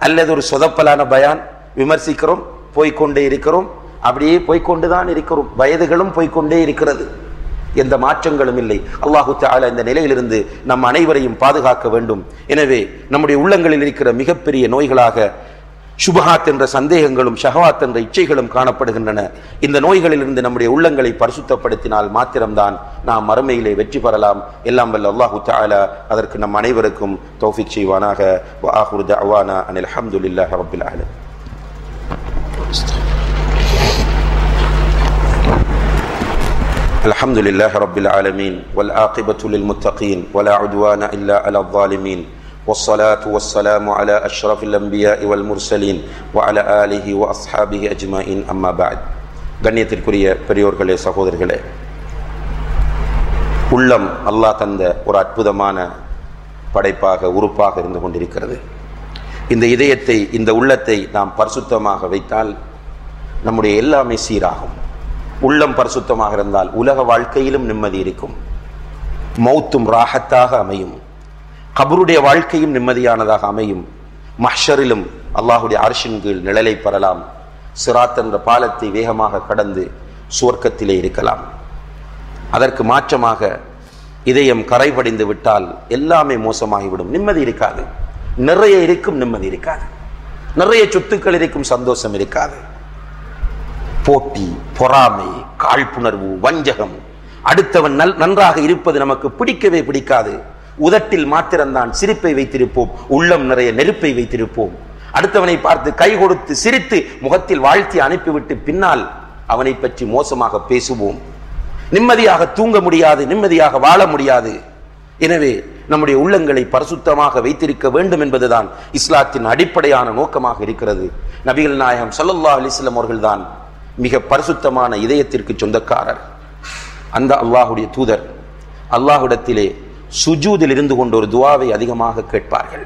அல்லது ஒரு சொதப்பலான பயான், விமர்சிக்கிறோம், போய்கொண்டே இருக்கிறோம். அப்படியே போய்கொண்டுதான் இருக்கிறோம். வயதுகளும் போய்கொண்டே இருக்கிறது, எந்த மாற்றங்களும் இல்லை. அல்லாஹு தஆலா இந்த நிலையிலிருந்து நம் அனைவரையும் பாதுகாக்க வேண்டும். எனவே நம்முடைய உள்ளங்களில் இருக்கிற மிகப்பெரிய நோய்களாக சுபஹாத் என்ற சந்தேகங்களும் ஷஹவாத் என்ற இச்சைகளும் காணப்படுகின்றன. இந்த நோய்களிலிருந்து நம்முடைய உள்ளங்களை பரிசுத்தப்படுத்தினால் மாத்திரம்தான் நாம் மறுமையிலே வெற்றி பெறலாம். எல்லாம் வல்ல அல்லாஹு தஆலா அதற்கு நம் அனைவருக்கும் தௌஃபீக் செய்வானாக. வ ஆகிரு தஅவானா அனில் ஹம்துலில்லாஹி ரப்பில் ஆலமீன். அல்ஹம்துலில்லாஹி ரப்பில் ஆலமீன் வல் ஆகிபத்து லில் முத்தகீன் வலா உத்வான இல்லா அலல் ஸாலிமீன். والصلاة والسلام على أشرف الأنبياء والمرسلين وعلى آله وأصحابه أجمعين أما بعد. கண்ணியத்திற்குரிய பெரியோர்களே, சகோதரர்களே, உள்ளம் அல்லாஹ் தந்த ஒரு அற்புதமான படைப்பாக, உறுப்பாக இருந்து கொண்டிருக்கிறது. இந்த இதயத்தை, இந்த உள்ளத்தை நாம் பரிசுத்தமாக வைத்தால் நம்முடைய எல்லாமே சீராகும். உள்ளம் பரிசுத்தமாக இருந்தால் உலக வாழ்க்கையிலும் நிம்மதி இருக்கும், மௌத்தும் ராஹத்தாக அமையும். கபருடைய வாழ்க்கையும் நிம்மதியானதாக அமையும். மஹ்ஷரிலும் அல்லாஹுடைய அர்ஷின் கீழ் நிழலை பெறலாம். சிராத் என்ற பாலத்தை வேகமாக கடந்து சுவர்க்கத்திலே இருக்கலாம். அதற்கு மாற்றமாக இதயம் கரைபடிந்து விட்டால் எல்லாமே மோசமாகிவிடும். நிம்மதி இருக்காது. நிறைய இருக்கும், நிம்மதி இருக்காது. நிறைய சொத்துக்கள் இருக்கும், சந்தோஷம் இருக்காது. போட்டி, பொறாமை, காழ்ப்புணர்வு, வஞ்சகம், அடுத்தவன் நன்றாக இருப்பது நமக்கு பிடிக்கவே பிடிக்காது. உதட்டில் மாத்திரம்தான் சிரிப்பை வைத்திருப்போம், உள்ளம் நிறைய நெருப்பை வைத்திருப்போம். அடுத்தவனை பார்த்து கை கொடுத்து சிரித்து முகத்தில் வாழ்த்தி அனுப்பிவிட்டு பின்னால் அவனை பற்றி மோசமாக பேசுவோம். நிம்மதியாக தூங்க முடியாது, நிம்மதியாக வாழ முடியாது. எனவே நம்முடைய உள்ளங்களை பரிசுத்தமாக வைத்திருக்க வேண்டும் என்பதுதான் இஸ்லாத்தின் அடிப்படையான நோக்கமாக இருக்கிறது. நபிகள் நாயகம் ஸல்லல்லாஹு அலைஹி வஸல்லம் அவர்கள்தான் மிக பரிசுத்தமான இதயத்திற்கு சொந்தக்காரர். அந்த அல்லாஹுடைய தூதர் அல்லாஹ்விடத்திலே சுஜூதில் இருந்து கொண்டு ஒரு துஆவை அதிகமாக கேட்பார்கள்.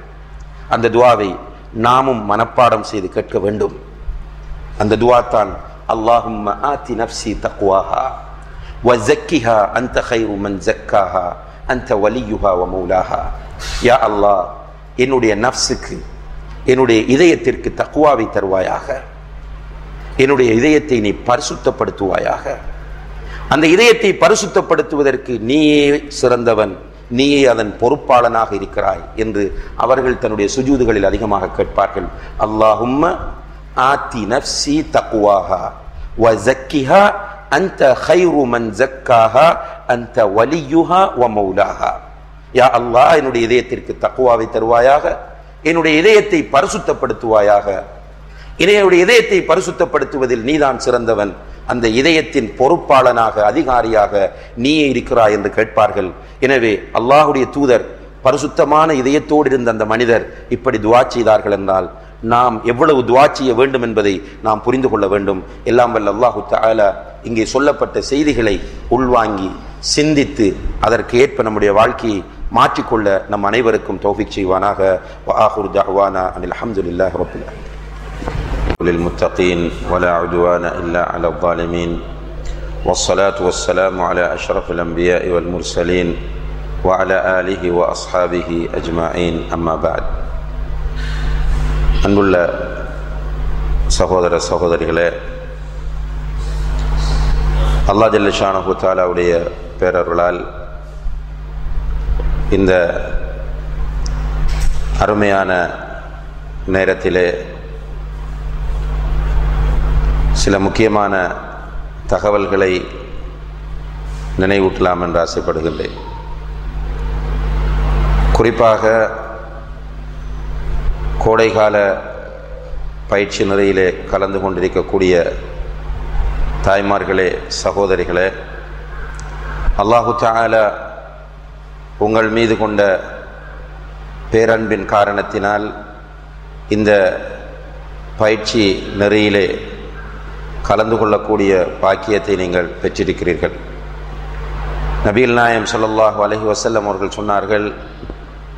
அந்த துஆவை நாமும் மனப்பாடம் செய்து கேட்க வேண்டும். அந்த துஆ தான் அல்லாஹும்ம ஆதி நஃப்ஸி தக்வாஹா வ ஸக்கிஹா அன்த கைரு மன் ஸக்காஹா அன்த வலியுஹா வ மௌலாஹா. யா அல்லாஹ், என்னுடைய நஃப்ஸுக்கு, என்னுடைய இதயத்திற்கு தக்வாவை தருவாயாக. என்னுடைய இதயத்தை நீ பரிசுத்தப்படுத்துவாயாக. அந்த இதயத்தை பரிசுத்தப்படுத்துவதற்கு நீயே சிறந்தவன், நீயே அதன் பொறுப்பாளனாக இருக்கிறாய் என்று அவர்கள் தன்னுடைய சுஜூதுகளில் அதிகமாக கேட்பார்கள். அல்லாஹும்ம ஆத்தி நஃப்ஸி தக்வாஹா வ ஸக்கிஹா அன்த கைரு மன் ஸக்காஹா அன்த வலியுஹா வ மௌலாஹா. யா அல்லாஹ், என்னுடைய இதயத்திற்கு தக்வாவை தருவாயாக, என்னுடைய இதயத்தை பரிசுத்தப்படுத்துவாயாக. என்னுடைய இதயத்தை பரிசுத்தப்படுத்துவதில் நீதான் சிறந்தவன், அந்த இதயத்தின் பொறுப்பாளனாக, அதிகாரியாக நீயே இருக்கிறாய் என்று கேட்பார்கள். எனவே அல்லாஹுடைய தூதர் பரிசுத்தமான இதயத்தோடு இருந்த அந்த மனிதர் இப்படி துஆ செய்தார்கள் என்றால் நாம் எவ்வளவு துஆ செய்ய வேண்டும் என்பதை நாம் புரிந்து கொள்ள வேண்டும். எல்லாம் வல்ல அல்லாஹு தஆலா இங்கே சொல்லப்பட்ட செய்திகளை உள்வாங்கி சிந்தித்து அதற்கு ஏற்ப நம்முடைய வாழ்க்கையை மாற்றிக்கொள்ள நம் அனைவருக்கும் தௌஃபீக் செய்வானாக. வ ஆகிரு தஅவானா அனில் ஹம்துலில்லாஹி ரப்பில் ஆலமீன். للمتقين ولا عدوان إلا على الظالمين والصلاة والسلام على أشرف الأنبياء والمرسلين وعلى آله وأصحابه أجمعين. أما بعد. அன்புள்ள சகோதர சகோதரிகளே, அல்லாஹ் ஜல்ல ஷானஹு தஆலாவுடைய பேரருளால் இந்த அருமையான நேரத்திலே சில முக்கியமான தகவல்களை நினைவூட்டலாம் என்று ஆசைப்படுகின்றேன். குறிப்பாக கோடைகால பயிற்சி நிறையிலே கலந்து கொண்டிருக்கக்கூடிய தாய்மார்களே, சகோதரிகளே, அல்லாஹு தஆலா உங்கள் மீது கொண்ட பேரன்பின் காரணத்தினால் இந்த பயிற்சி நெறியிலே கலந்து கொள்ளக்கூடிய பாக்கியத்தை நீங்கள் பெற்றிருக்கிறீர்கள். நபிகள் நாயகம் ஸல்லல்லாஹு அலைஹி வஸல்லம் அவர்கள் சொன்னார்கள்,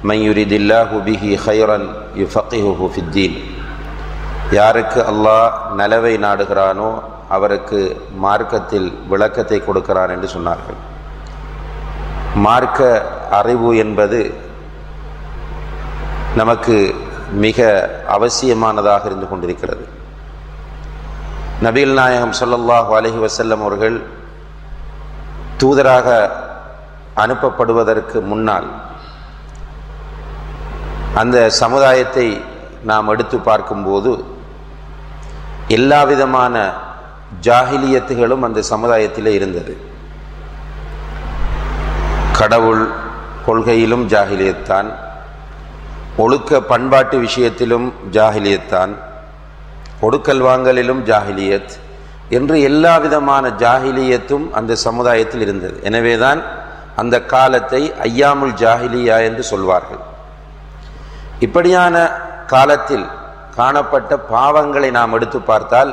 மன் யுரிதில்லாஹு பிஹி கைரன் யுஃபக்கிஹுஹு ஃபித்தீன். யாருக்கு அல்லாஹ் நலவை நாடுகிறானோ அவருக்கு மார்க்கத்தில் விளக்கத்தை கொடுக்கிறான் என்று சொன்னார்கள். மார்க்க அறிவு என்பது நமக்கு மிக அவசியமானதாக இருந்து கொண்டிருக்கிறது. நபிகள் நாயகம் ஸல்லல்லாஹு அலைஹி வஸல்லம் அவர்கள் தூதராக அனுப்பப்படுவதற்கு முன்னால் அந்த சமுதாயத்தை நாம் எடுத்து பார்க்கும்போது எல்லா விதமான ஜாஹிலியத்துகளும் அந்த சமுதாயத்திலே இருந்தது. கடவுள் கொள்கையிலும் ஜாஹிலியத்தான், ஒழுக்க பண்பாட்டு விஷயத்திலும் ஜாஹிலியத்தான், கொடுக்கல் வாங்கலிலும் ஜாஹிலியத் என்று எல்லா விதமான ஜாஹிலியத்தும் அந்த சமுதாயத்தில் இருந்தது. எனவேதான் அந்த காலத்தை ஐயாமுல் ஜாஹிலியா என்று சொல்வார்கள். இப்படியான காலத்தில் காணப்பட்ட பாவங்களை நாம் எடுத்து பார்த்தால்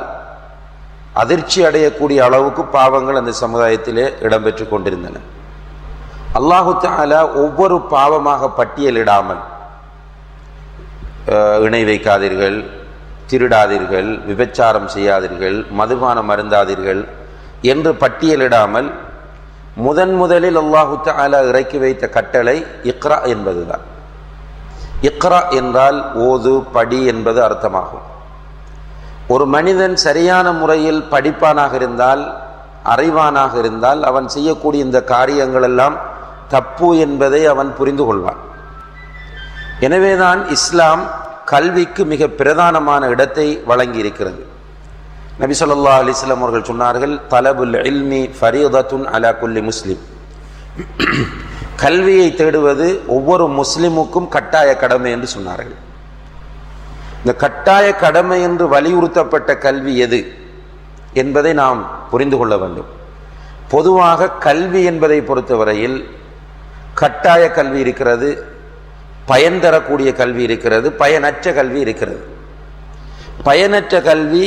அதிர்ச்சி அடையக்கூடிய அளவுக்கு பாவங்கள் அந்த சமுதாயத்திலே இடம்பெற்று கொண்டிருந்தன. அல்லாஹு தஆலா ஒவ்வொரு பாவமாக பட்டியலிடாமல், இணை வைக்காதீர்கள், திருடாதீர்கள், விபச்சாரம் செய்யாதீர்கள், மதுபானம் அருந்தாதீர்கள் என்று பட்டியலிடாமல் முதலில் அல்லாஹு தஆலா இறக்கி வைத்த கட்டளை இக்ரா என்பதுதான். இக்ரா என்றால் ஓது, படி என்பது அர்த்தமாகும். ஒரு மனிதன் சரியான முறையில் படிப்பானாக இருந்தால், அறிவானாக இருந்தால், அவன் செய்யக்கூடிய இந்த காரியங்கள் எல்லாம் தப்பு என்பதை அவன் புரிந்து கொள்வான். எனவேதான் இஸ்லாம் கல்விக்கு மிக பிரதானமான இடத்தை வழங்கி இருக்கிறது. நபி ஸல்லல்லாஹு அலைஹி வஸல்லம் அவர்கள் சொன்னார்கள், தலபுல் இல்மி ஃபரீதத்துன் அலா குல்லி முஸ்லிம். கல்வியை தேடுவது ஒவ்வொரு முஸ்லிமுக்கும் கட்டாய கடமை என்று சொன்னார்கள். இந்த கட்டாய கடமை என்று வலியுறுத்தப்பட்ட கல்வி எது என்பதை நாம் புரிந்து கொள்ள வேண்டும். பொதுவாக கல்வி என்பதை பொறுத்தவரையில் கட்டாய கல்வி இருக்கிறது, பயன் தரக்கூடிய கல்வி இருக்கிறது, பயனற்ற கல்வி இருக்கிறது. பயனற்ற கல்வி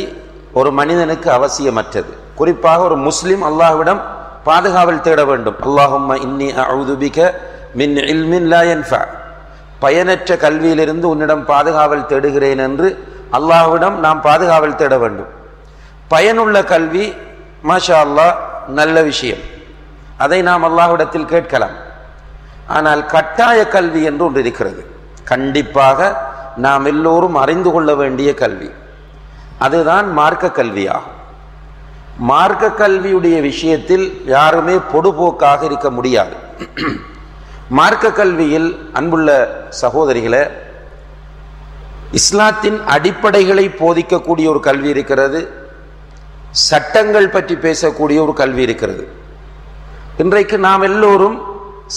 ஒரு மனிதனுக்கு அவசியமற்றது. குறிப்பாக ஒரு முஸ்லிம் அல்லாஹ்விடம் பாதுகாவல் தேட வேண்டும். அல்லாஹும்ம இன்னி அஊது பிக மின் இல்மின் லா யன்ஃபா. பயனற்ற கல்வியிலிருந்து உன்னிடம் பாதுகாவல் தேடுகிறேன் என்று அல்லாஹ்விடம் நாம் பாதுகாவல் தேட வேண்டும். பயனுள்ள கல்வி மாஷா அல்லாஹ் நல்ல விஷயம், அதை நாம் அல்லாஹ்விடத்தில் கேட்கலாம். ஆனால் கட்டாய கல்வி என்று ஒன்று இருக்கிறது, கண்டிப்பாக நாம் எல்லோரும் அறிந்து கொள்ள வேண்டிய கல்வி. அதுதான் மார்க்க கல்வியாகும். மார்க்க கல்வியுடைய விஷயத்தில் யாருமே பொடுபோக்காக இருக்க முடியாது. மார்க்க கல்வியில் அன்புள்ள சகோதரிகளே, இஸ்லாத்தின் அடிப்படைகளை போதிக்கக்கூடிய ஒரு கல்வி இருக்கிறது, சட்டங்கள் பற்றி பேசக்கூடிய ஒரு கல்வி இருக்கிறது. இன்றைக்கு நாம் எல்லோரும்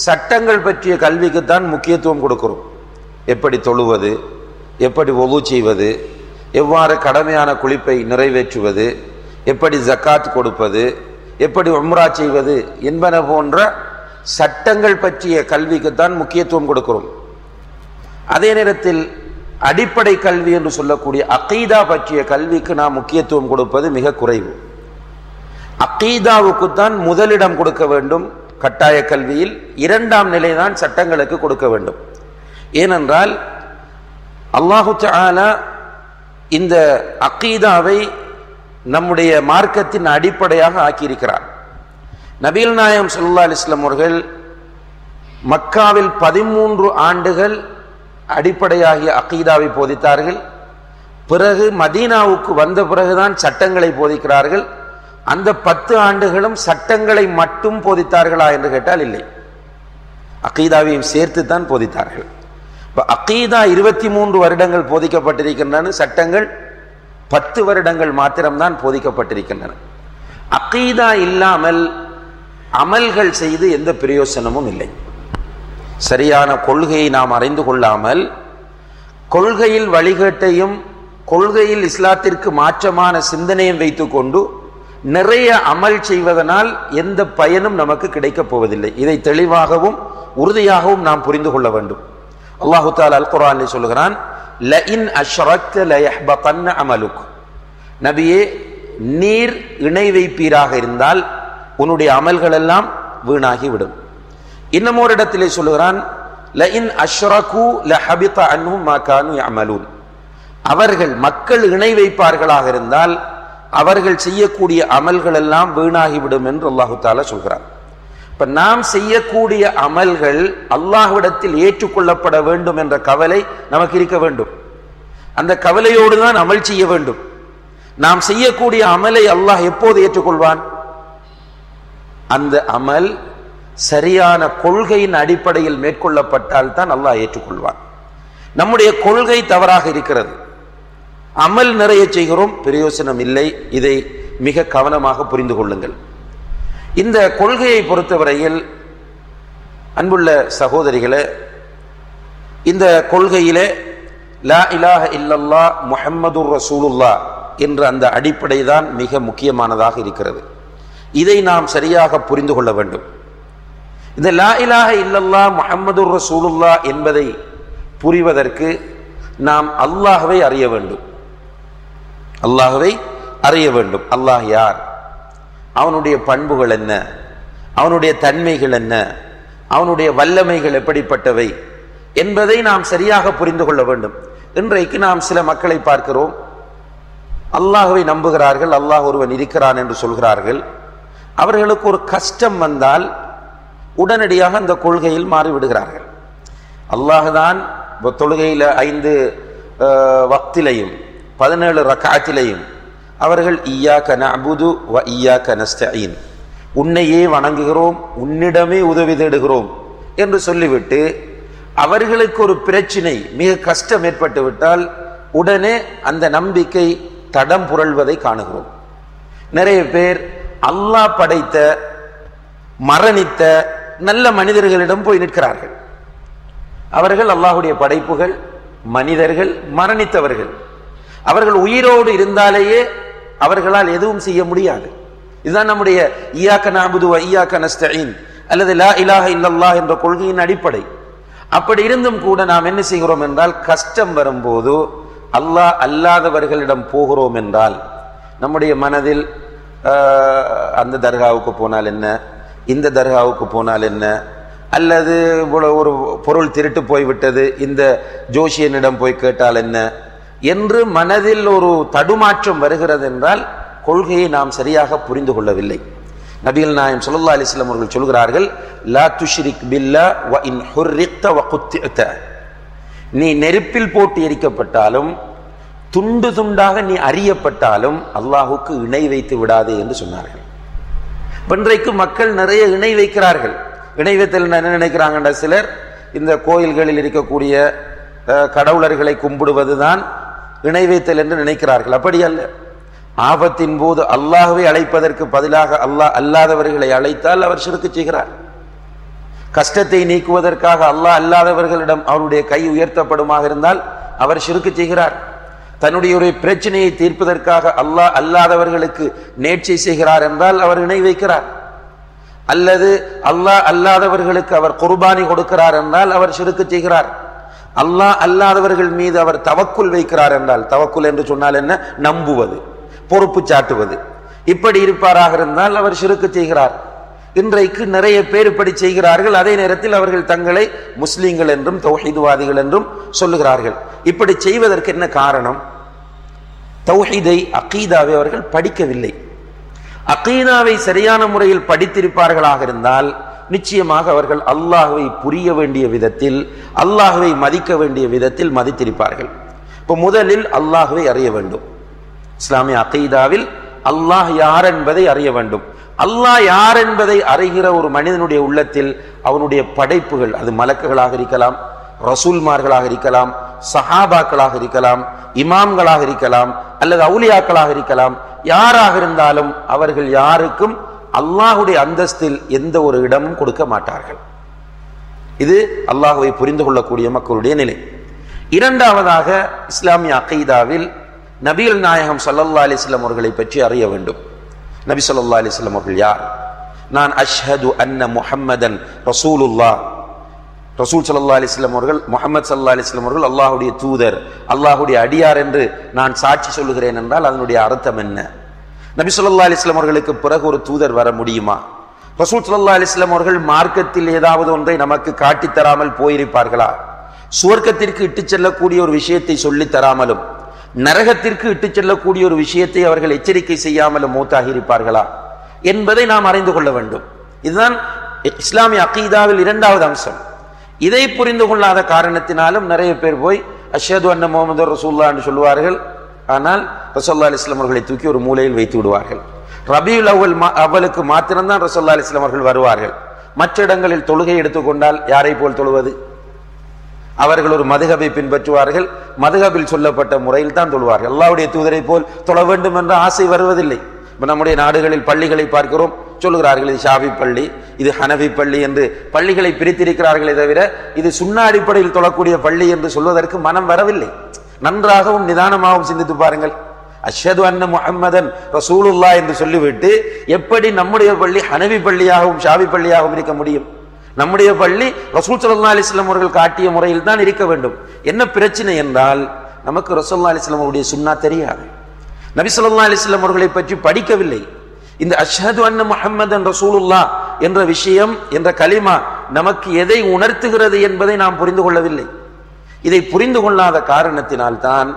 சட்டங்கள் பற்றிய கல்விக்குத்தான் முக்கியத்துவம் கொடுக்கிறோம். எப்படி தொழுவது, எப்படி ஒது செய்வது, எவ்வாறு கடமையான குளிப்பை நிறைவேற்றுவது, எப்படி ஜக்காத் கொடுப்பது, எப்படி உம்ரா செய்வது என்பன போன்ற சட்டங்கள் பற்றிய கல்விக்குத்தான் முக்கியத்துவம் கொடுக்கிறோம். அதே நேரத்தில் அடிப்படை கல்வி என்று சொல்லக்கூடிய அகீதா பற்றிய கல்விக்கு நாம் முக்கியத்துவம் கொடுப்பது மிக குறைவு. அகீதாவுக்குத்தான் முதலிடம் கொடுக்க வேண்டும் கட்டாய கல்வியில், இரண்டாம் நிலைதான் சட்டங்களுக்கு கொடுக்க வேண்டும். ஏனென்றால் அல்லாஹு தஆலா இந்த அகீதாவை நம்முடைய மார்க்கத்தின் அடிப்படையாக ஆக்கியிருக்கிறார். நபிகள் நாயகம் ஸல்லல்லாஹு அலைஹி வஸல்லம் அவர்கள் மக்காவில் 13 ஆண்டுகள் அடிப்படையாகிய அகீதாவை போதித்தார்கள். பிறகு மதீனாவுக்கு வந்த பிறகுதான் சட்டங்களை போதிக்கிறார்கள். அந்த 10 ஆண்டுகளும் சட்டங்களை மட்டும் போதித்தார்களா என்று கேட்டால் இல்லை, அகீதாவையும் சேர்த்து தான் போதித்தார்கள். இப்போ அகீதா 23 வருடங்கள் போதிக்கப்பட்டிருக்கின்றன, சட்டங்கள் 10 வருடங்கள் மாத்திரம்தான் போதிக்கப்பட்டிருக்கின்றன. அகீதா இல்லாமல் அமல்கள் செய்து எந்த பிரயோசனமும் இல்லை. சரியான கொள்கையை நாம் அறிந்து கொள்ளாமல் கொள்கையில் வழிகேட்டையும் கொள்கையில் இஸ்லாத்திற்கு மாற்றமான சிந்தனையும் வைத்துக்கொண்டு நிறைய அமல் செய்வதனால் எந்த பயனும் நமக்கு கிடைக்கப் போவதில்லை. இதை தெளிவாகவும் உறுதியாகவும் நாம் புரிந்து கொள்ள வேண்டும். அல்லாஹு தஆலா அல் குர்ஆனில் சொல்கிறான், லஇன் அஷ்ரக்த லயஹ்பதன்ன அமலுக். நபியே, நீர் இணை வைப்பீராக இருந்தால் உன்னுடைய அமல்கள் எல்லாம் வீணாகிவிடும். இன்னும் ஒரு இடத்திலே சொல்கிறான், லஇன் அஷ்ரகு லஹபித அன்ஹும் மா கானூ யஅமலூன். அவர்கள் மக்கள் இணை வைப்பார்களாக இருந்தால் அவர்கள் செய்யக்கூடிய அமல்கள் எல்லாம் வீணாகிவிடும் என்று அல்லாஹு தஆலா சொல்கிறான். இப்ப நாம் செய்யக்கூடிய அமல்கள் அல்லாஹ்விடத்தில் ஏற்றுக்கொள்ளப்பட வேண்டும் என்ற கவலை நமக்கு இருக்க வேண்டும். அந்த கவலையோடு தான் அமல் செய்ய வேண்டும். நாம் செய்யக்கூடிய அமலை அல்லாஹ் எப்போது ஏற்றுக்கொள்வான்? அந்த அமல் சரியான கொள்கையின் அடிப்படையில் மேற்கொள்ளப்பட்டால் தான் அல்லாஹ் ஏற்றுக்கொள்வான். நம்முடைய கொள்கை தவறாக இருக்கிறது, அமல் நிறைய செய்கிறோம், பிரயோசனம் இல்லை. இதை மிக கவனமாக புரிந்து கொள்ளுங்கள். இந்த கொள்கையை பொறுத்தவரையில் அன்புள்ள சகோதரிகளே, இந்த கொள்கையிலே லா இலாஹ இல்லல்லாஹ் முஹம்மதுர் ரசூலுல்லாஹ் என்ற அந்த அடிப்படை தான் மிக முக்கியமானதாக இருக்கிறது. இதை நாம் சரியாக புரிந்து கொள்ள வேண்டும். இந்த லா இலாஹ இல்லல்லாஹ் முஹம்மதுர் ரசூலுல்லாஹ் என்பதை புரிவதற்கு நாம் அல்லாஹ்வை அறிய வேண்டும். அல்லாஹ்வை அறிய வேண்டும். அல்லாஹ் யார், அவனுடைய பண்புகள் என்ன, அவனுடைய தன்மைகள் என்ன, அவனுடைய வல்லமைகள் எப்படிப்பட்டவை என்பதை நாம் சரியாக புரிந்து கொள்ள வேண்டும். இன்றைக்கு நாம் சில மக்களை பார்க்கிறோம், அல்லாஹ்வை நம்புகிறார்கள், அல்லாஹ் ஒருவன் இருக்கிறான் என்று சொல்கிறார்கள். அவர்களுக்கு ஒரு கஷ்டம் வந்தால் உடனடியாக அந்த கொள்கையில் மாறிவிடுகிறார்கள். அல்லாஹ் தான் தொழுகையில் 5 வக்திலையும் 17 ரக்காத்திலையும் அவர்கள் இய்யாக நஅபுது வ இய்யாக நஸ்தஈன், உன்னையே வணங்குகிறோம், உன்னிடமே உதவி தேடுகிறோம் என்று சொல்லிவிட்டு அவர்களுக்கு ஒரு பிரச்சினை, மிக கஷ்டம் ஏற்பட்டு விட்டால் உடனே அந்த நம்பிக்கை தடம் புரள்வதை காணுகிறோம். நிறைய பேர் அல்லாஹ் படைத்த மரணித்த நல்ல மனிதர்களிடம் போய் நிற்கிறார்கள். அவர்கள் அல்லாஹுடைய படைப்புகள், மனிதர்கள், மரணித்தவர்கள். அவர்கள் உயிரோடு இருந்தாலேயே அவர்களால் எதுவும் செய்ய முடியாது. இதுதான் நம்முடைய இய்யாக நஅபுது வ இய்யாக நஸ்தஈன் அல்லது லா இலாஹ இல்லல்லாஹ் என்ற கொள்கையின் அடிப்படை. அப்படி இருந்தும் கூட நாம் என்ன செய்கிறோம் என்றால், கஷ்டம் வரும்போது அல்லாஹ் அல்லாதவர்களிடம் போகிறோம் என்றால் நம்முடைய மனதில் அந்த தர்காவுக்கு போனால் என்ன, இந்த தர்காவுக்கு போனால் என்ன, அல்லது ஒரு பொருள் திருட்டு போய்விட்டது, இந்த ஜோஷியனிடம் போய் கேட்டால் என்ன என்று மனதில் ஒரு தடுமாற்றம் வருகிறது என்றால் கொள்கையை நாம் சரியாக புரிந்து கொள்ளவில்லை. நபிகள் நாயகம் ஸல்லல்லாஹு அலைஹி வஸல்லம் அவர்கள் சொல்கிறார்கள், லா துஷ்ரிக் பில்லாஹ் வ இன் ஹுர்ரிக்த வ குத்திஅத, நீ நெருப்பில் போட்டு எரிக்கப்பட்டாலும் துண்டு துண்டாக நீ அறியப்பட்டாலும் அல்லாஹுக்கு இணை வைத்து விடாதே என்று சொன்னார்கள். இன்றைக்கு மக்கள் நிறைய இணை வைக்கிறார்கள். இணை வைத்தல் என்ன நினைக்கிறாங்கன்ற சிலர், இந்த கோயில்களில் இருக்கக்கூடிய கடவுளர்களை கும்பிடுவதுதான் இணை வைத்தல் என்று நினைக்கிறார்கள். அப்படி அல்ல. ஆபத்தின் போது அல்லாஹ்வை அழைப்பதற்கு பதிலாக அல்லாஹ் அல்லாதவர்களை அழைத்தால் அவர் ஷிர்க் செய்கிறார். கஷ்டத்தை நீக்குவதற்காக அல்லாஹ் அல்லாதவர்களிடம் அவருடைய கை உயர்த்தப்படுமாக இருந்தால் அவர் ஷிர்க் செய்கிறார். தன்னுடைய ஒரு பிரச்சனையை தீர்ப்பதற்காக அல்லாஹ் அல்லாதவர்களுக்கு நேர்ச்சை செய்கிறார் என்றால் அவர் இணை வைக்கிறார். அல்லது அல்லாஹ் அல்லாதவர்களுக்கு அவர் குர்பானி கொடுக்கிறார் என்றால் அவர் ஷிர்க் செய்கிறார். அல்லாஹ் அல்லாதவர்கள் மீது அவர் தவக்குல் வைக்கிறார் என்றால், தவக்குல் என்று சொன்னால் என்ன, நம்புவது, பொறுப்பு சாட்டுவது, இப்படி இருப்பாராக இருந்தால் அவர் ஷிர்க் செய்கிறார். இன்றைக்கு நிறைய பேர் இப்படி செய்கிறார்கள். அதே நேரத்தில் அவர்கள் தங்களை முஸ்லிம்கள் என்றும் தௌஹீத்வாதிகள் என்றும் சொல்லுகிறார்கள். இப்படி செய்வதற்கு என்ன காரணம்? தௌஹீதை, அகீதாவை அவர்கள் படிக்கவில்லை. அகீதாவை சரியான முறையில் படித்திருப்பார்களாக இருந்தால் நிச்சயமாக அவர்கள் அல்லாஹ்வை புரிய வேண்டிய விதத்தில், அல்லாஹ்வை மதிக்க வேண்டிய விதத்தில் மதித்திருப்பார்கள். இப்போ முதலில் அல்லாஹ்வை அறிய வேண்டும். இஸ்லாமிய அகீதாவில் அல்லாஹ் யார் என்பதை அறிய வேண்டும். அல்லாஹ் யார் என்பதை அறிகிற ஒரு மனிதனுடைய உள்ளத்தில் அவனுடைய படைப்புகள், அது மலக்குகளாக இருக்கலாம், ரசூல்மார்களாக இருக்கலாம், சஹாபாக்களாக இருக்கலாம், இமாம்களாக இருக்கலாம், அல்லது அவுலியாக்களாக இருக்கலாம், யாராக இருந்தாலும் அவர்கள் யாருக்கும் அல்லாஹுடைய அந்தஸ்தில் எந்த ஒரு இடமும் கொடுக்க மாட்டார்கள். இது அல்லாஹுவை புரிந்து கொள்ளக்கூடிய மக்களுடைய நிலை. இரண்டாவதாக, இஸ்லாமிய அகீதாவில் நபிகள் நாயகம் ஸல்லல்லாஹு அலைஹி வஸல்லம் அவர்களை பற்றி அறிய வேண்டும். நபி ஸல்லல்லாஹு அலைஹி வஸல்லம் அவர்கள் யார்? நான் அஷ்ஹது அன்ன முஹம்மதன் ரசூலுல்லாஹ், ரசூல் ஸல்லல்லாஹு அலைஹி வஸல்லம் அவர்கள், முஹம்மது ஸல்லல்லாஹு அலைஹி வஸல்லம் அவர்கள் அல்லாஹ்வுடைய தூதர், அல்லாஹ்வுடைய அடியார் என்று நான் சாட்சி சொல்லுகிறேன் என்றால் அதனுடைய அர்த்தம் என்ன? நபி ஸல்லல்லாஹு அலைஹி வஸல்லம் அவர்களுக்கு பிறகு ஒரு தூதர் வர முடியுமா? ரசூல் ஸல்லல்லாஹு அலைஹி வஸல்லம் அவர்கள் மார்க்கத்தில் ஏதாவது ஒன்றை நமக்கு காட்டித் தராமல் போயிருப்பார்களா? சுவர்க்கத்திற்கு இட்டுச் செல்லக்கூடிய ஒரு விஷயத்தை சொல்லித் தராமலும் நரகத்திற்கு இட்டுச் செல்லக்கூடிய ஒரு விஷயத்தை அவர்கள் எச்சரிக்கை செய்யாமலும் மூத்தாகி இருப்பார்களா என்பதை நாம் அறிந்து கொள்ள வேண்டும். இதுதான் இஸ்லாமிய அகீதாவில் இரண்டாவது அம்சம். இதை புரிந்து கொள்ளாத காரணத்தினாலும் நிறைய பேர் போய் அஷ்ஹது அன்ன முஹம்மது ரசூலுல்லாஹ் என்று சொல்லுவார்கள். ஆனால் ரசூலுல்லாஹி அலைஹி வஸல்லம் அவர்களை தூக்கி ஒரு மூலையில் வைத்து விடுவார்கள். ரபியுல் அவ்வலுக்கு மாத்திரம்தான் ரசூலுல்லாஹி அலைஹி வஸல்லம் அவர்கள் வருவார்கள். மற்ற இடங்களில் தொழுகை எடுத்துக்கொண்டால் யாரை போல் தொழுவது? அவர்கள் ஒரு மதுஹபை பின்பற்றுவார்கள். மதுஹபில் சொல்லப்பட்ட முறையில் தான் தொழுவார்கள். அல்லாஹ்வுடைய தூதரை போல் தொழ வேண்டும் என்ற ஆசை வருவதில்லை. இப்போ நம்முடைய நாடுகளில் பள்ளிகளை பார்க்கிறோம், சொல்லுகிறார்கள் இது ஷாஃபி பள்ளி, இது ஹனஃபி பள்ளி என்று பள்ளிகளை பிரித்திருக்கிறார்களே தவிர இது சுன்னா அடிப்படையில் தொழக்கூடிய பள்ளி என்று சொல்வதற்கு மனம் வரவில்லை. நன்றாகவும் நிதானமாகவும் சிந்தித்து பாருங்கள். அஷ்ஹது அன்ன முஹம்மதன் ரசூலுல்லாஹ் என்று சொல்லிவிட்டு எப்படி நம்முடைய பள்ளி ஹனஃபி பள்ளியாகவும் ஷாஃபி பள்ளியாகவும் இருக்க முடியும்? நம்முடைய பள்ளி ரசூல் ஸல்லல்லாஹு அலைஹி வஸல்லம் அவர்கள் காட்டிய முறையில் தான் இருக்க வேண்டும். என்ன பிரச்சனை என்றால், நமக்கு ரசூலுல்லாஹி அலைஹி வஸல்லம் அவருடைய சுன்னா தெரியாது, நபி ஸல்லல்லாஹு அலைஹி வஸல்லம் அவர்களை பற்றி படிக்கவில்லை. இந்த அஷ்ஹது அன்ன முஹம்மதன் ரசூலுல்லாஹ் என்ற விஷயம், என்ற கலிமா நமக்கு எதை உணர்த்துகிறது என்பதை நாம் புரிந்து கொள்ளவில்லை. இதை புரிந்து கொள்ளாத காரணத்தினால்தான்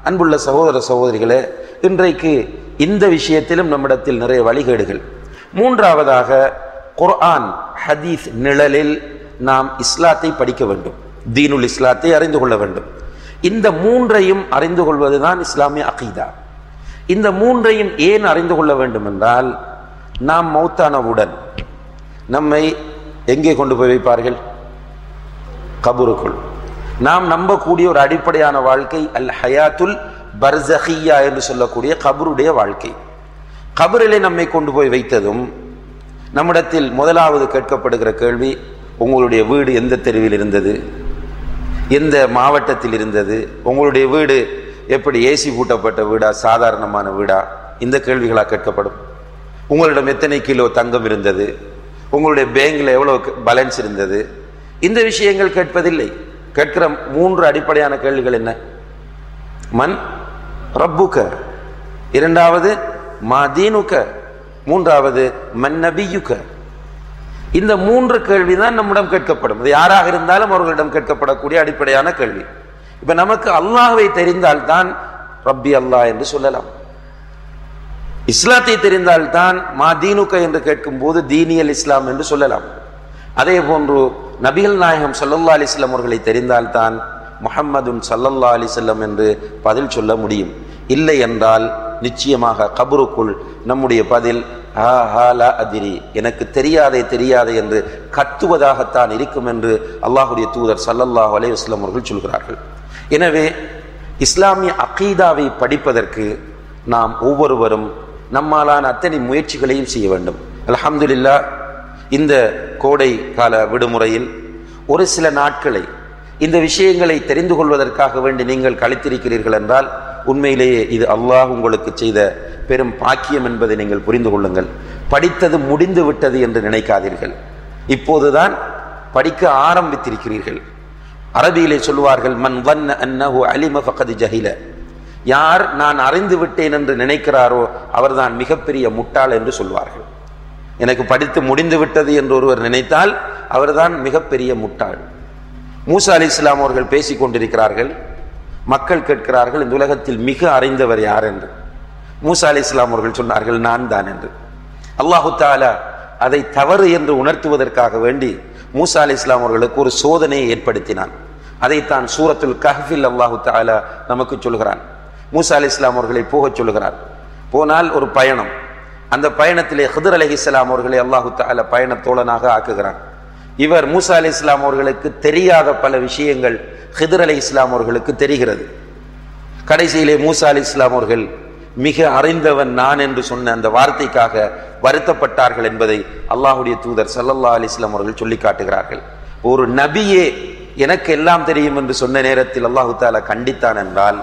அன்புள்ள சகோதர சகோதரிகளே, இன்றைக்கு இந்த விஷயத்திலும் நம்மிடத்தில் நிறைய வழிகேடுகள். மூன்றாவதாக, குர்ஆன் ஹதீஸ் நிழலில் நாம் இஸ்லாத்தை படிக்க வேண்டும். தீனுல் இஸ்லாத்தை அறிந்து கொள்ள வேண்டும். இந்த மூன்றையும் அறிந்து கொள்வதுதான் இஸ்லாமிய அகீதா. இந்த மூன்றையும் ஏன் அறிந்து கொள்ள வேண்டும் என்றால், நாம் மௌத்தானவுடன் நம்மை எங்கே கொண்டு போய் வைப்பார்கள்? கபருக்குள். நாம் நம்பக்கூடிய ஒரு அடிப்படையான வாழ்க்கை அல் ஹயாத்துல் பர்ஸகியா என்று சொல்லக்கூடிய கபருடைய வாழ்க்கை. கபரிலே நம்மை கொண்டு போய் வைத்ததும் நம்மிடத்தில் முதலாவது கேட்கப்படுகிற கேள்வி, உங்களுடைய வீடு எந்த தெருவில் இருந்தது, எந்த மாவட்டத்தில் இருந்தது, உங்களுடைய வீடு எப்படி ஏசி பூட்டப்பட்ட வீடா சாதாரணமான வீடா, இந்த கேள்விகளாக கேட்கப்படும். உங்களிடம் எத்தனை கிலோ தங்கம் இருந்தது, உங்களுடைய பேங்கில் எவ்வளோ பேலன்ஸ் இருந்தது, இந்த விஷயங்கள் கேட்பதில்லை. கேட்கிற மூன்று அடிப்படையான கேள்விகள் என்ன? மன் ரப்புக, இரண்டாவது மா தீனுக, மூன்றாவது மன் நபியுக. இந்த மூன்று கேள்விதான் நம்மிடம் கேட்கப்படும். இது யாராக இருந்தாலும் அவர்களிடம் கேட்கப்படக்கூடிய அடிப்படையான கேள்வி. இப்ப நமக்கு அல்லாஹ்வை தெரிந்தால்தான் ரப்பி அல்லாஹ் என்று சொல்லலாம். இஸ்லாத்தை தெரிந்தால்தான் மா தீனுக என்று கேட்கும் போது தீனியல் இஸ்லாம் என்று சொல்லலாம். அதே போன்று நபிகள் நாயகம் ஸல்லல்லாஹு அலைஹி வஸல்லம் அவர்களை தெரிந்தால்தான் முஹம்மதுன் ஸல்லல்லாஹு அலைஹி வஸல்லம் என்று பதில் சொல்ல முடியும். இல்லை என்றால் நிச்சயமாக கபருக்குள் நம்முடைய பதில் அதிரி, எனக்கு தெரியாதே என்று கத்துவதாகத்தான் இருக்கும் என்று அல்லாஹுடைய தூதர் ஸல்லல்லாஹு அலைஹி வஸல்லம் அவர்கள் சொல்கிறார்கள். எனவே இஸ்லாமிய அகீதாவை படிப்பதற்கு நாம் ஒவ்வொருவரும் நம்மாலான அத்தனை முயற்சிகளையும் செய்ய வேண்டும். அல்ஹம்துலில்லாஹ், இந்த கோடை கால விடுமுறையில் ஒரு சில நாட்களை இந்த விஷயங்களை தெரிந்து கொள்வதற்காக வேண்டி நீங்கள் கழித்திருக்கிறீர்கள் என்றால் உண்மையிலேயே இது அல்லாஹ் உங்களுக்கு செய்த பெரும் பாக்கியம் என்பதை நீங்கள் புரிந்து கொள்ளுங்கள். படித்தது முடிந்து விட்டது என்று நினைக்காதீர்கள். இப்போதுதான் படிக்க ஆரம்பித்திருக்கிறீர்கள். அரபியிலே சொல்வார்கள், மன் வன்ன அன்னஹு அலிம ஃபகத் ஜஹில. யார் நான் அறிந்து விட்டேன் என்று நினைக்கிறாரோ அவர்தான் மிகப்பெரிய முட்டாள் என்று சொல்வார்கள். எனக்கு படித்து முடிந்து விட்டது என்று ஒருவர் நினைத்தால் அவர்தான் மிகப்பெரிய முட்டாள். மூசா அலைஹிஸ்ஸலாம் அவர்கள் பேசிக் கொண்டிருக்கிறார்கள். மக்கள் கேட்கிறார்கள், இந்த உலகத்தில் மிக அறிந்தவர் யார் என்று. மூசா அலைஹிஸ்ஸலாம் அவர்கள் சொன்னார்கள், நான் தான் என்று. அல்லாஹு தஆலா அதை தவறு என்று உணர்த்துவதற்காக வேண்டி மூசா அலைஹிஸ்ஸலாம் அவர்களுக்கு ஒரு சோதனையை ஏற்படுத்தினான். அதைத்தான் சூரத்துல் கஹ்ஃபில் அல்லாஹு தஆலா நமக்கு சொல்கிறான். மூசா அலைஹிஸ்ஸலாம் அவர்களை போகச் சொல்கிறார். போனால் ஒரு பயணம். அந்த பயணத்திலே ஹிதர் அலைஹிஸ்ஸலாம் அவர்களை அல்லாஹு தஆலா பயண தோழனாக ஆக்குகிறான். இவர் மூசா அலைஹிஸ்ஸலாம் அவர்களுக்கு தெரியாத பல விஷயங்கள் ஹிதர் அலைஹிஸ்ஸலாம் அவர்களுக்கு தெரிகிறது. கடைசியிலே மூசா அலைஹிஸ்ஸலாம் அவர்கள் மிக அறிந்தவன் நான் என்று சொன்ன அந்த வார்த்தைக்காக வருத்தப்பட்டார்கள் என்பதை அல்லாஹுடைய தூதர் ஸல்லல்லாஹு அலைஹி வஸல்லம் அவர்கள் சொல்லி காட்டுகிறார்கள். ஒரு நபியே எனக்கு எல்லாம் தெரியும் என்று சொன்ன நேரத்தில் அல்லாஹு தஆலா கண்டித்தான் என்றால்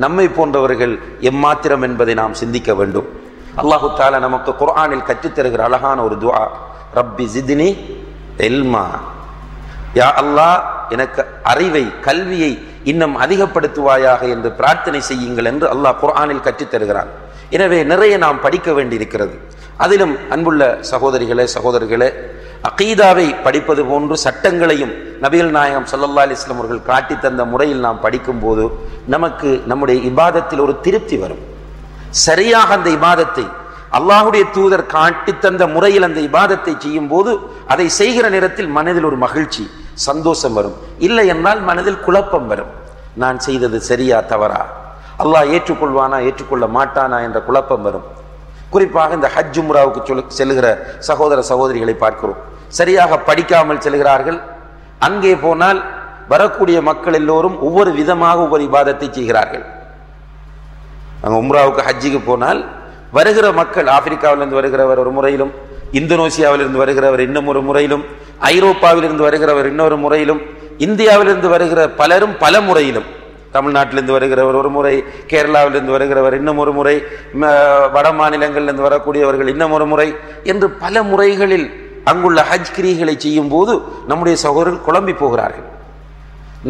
நம்மை போன்றவர்கள் எம்மாத்திரம் என்பதை நாம் சிந்திக்க வேண்டும். அல்லாஹு தஆலா நமக்கு குர்ஆனில் கற்றுத் தருகிற அழகான ஒரு துஆ, ரப்பி ஜித்னி இல்மா. யா அல்லாஹ், எனக்கு அறிவை கல்வியை இன்னும் அதிகப்படுத்துவாயாக என்று பிரார்த்தனை செய்யுங்கள் என்று அல்லாஹ் குர்ஆனில் கற்றுத் தருகிறான். எனவே நிறைய நாம் படிக்க வேண்டியிருக்கிறது. அதிலும் அன்புள்ள சகோதரிகளே சகோதரர்களே, அகீதாவை படிப்பது போன்று சட்டங்களையும் நபிகள் நாயகம் ஸல்லல்லாஹு அலைஹி வஸல்லம் அவர்கள் காட்டி தந்த முறையில் நாம் படிக்கும் போது நமக்கு நம்முடைய இபாதத்தில் ஒரு திருப்தி வரும். சரியாக அந்த இபாதத்தை அல்லாஹுடைய தூதர் காட்டி தந்த முறையில் அந்த இபாதத்தை செய்யும் போது அதை செய்கிற நேரத்தில் மனதில் ஒரு மகிழ்ச்சி சந்தோஷம் வரும். இல்லை என்றால் மனதில் குழப்பம் வரும். நான் செய்தது சரியா தவறா, அல்லாஹ் ஏற்றுக்கொள்வானா ஏற்றுக்கொள்ள மாட்டானா என்ற குழப்பம் வரும். குறிப்பாக இந்த ஹஜ் உம்ராவுக்கு செல்கிற சகோதர சகோதரிகளை பார்க்கிறோம். சரியாக படிக்காமல் செல்கிறார்கள். அங்கே போனால் வரக்கூடிய மக்கள் எல்லோரும் ஒவ்வொரு விதமாக ஒவ்வொரு இபாதத்தை செய்கிறார்கள். அங்கே உம்ராவுக்கு ஹஜ்ஜுக்கு போனால் வருகிற மக்கள் ஆப்பிரிக்காவிலிருந்து வருகிறவர் ஒரு முறையிலும், இந்தோனேசியாவிலிருந்து வருகிறவர் இன்னும் ஒரு முறையிலும், ஐரோப்பாவிலிருந்து வருகிறவர் இன்னொரு முறையிலும், இந்தியாவிலிருந்து வருகிற பலரும் பல முறையிலும், தமிழ்நாட்டிலிருந்து வருகிறவர் ஒரு முறை, கேரளாவிலிருந்து வருகிறவர் இன்னும் ஒரு முறை, வட மாநிலங்களிலிருந்து வரக்கூடியவர்கள் இன்னும் ஒரு முறை என்று பல முறைகளில் அங்குள்ள ஹஜ் கிரிகளை செய்யும் போது நம்முடைய சகோதரர்கள் குழம்பி போகிறார்கள்.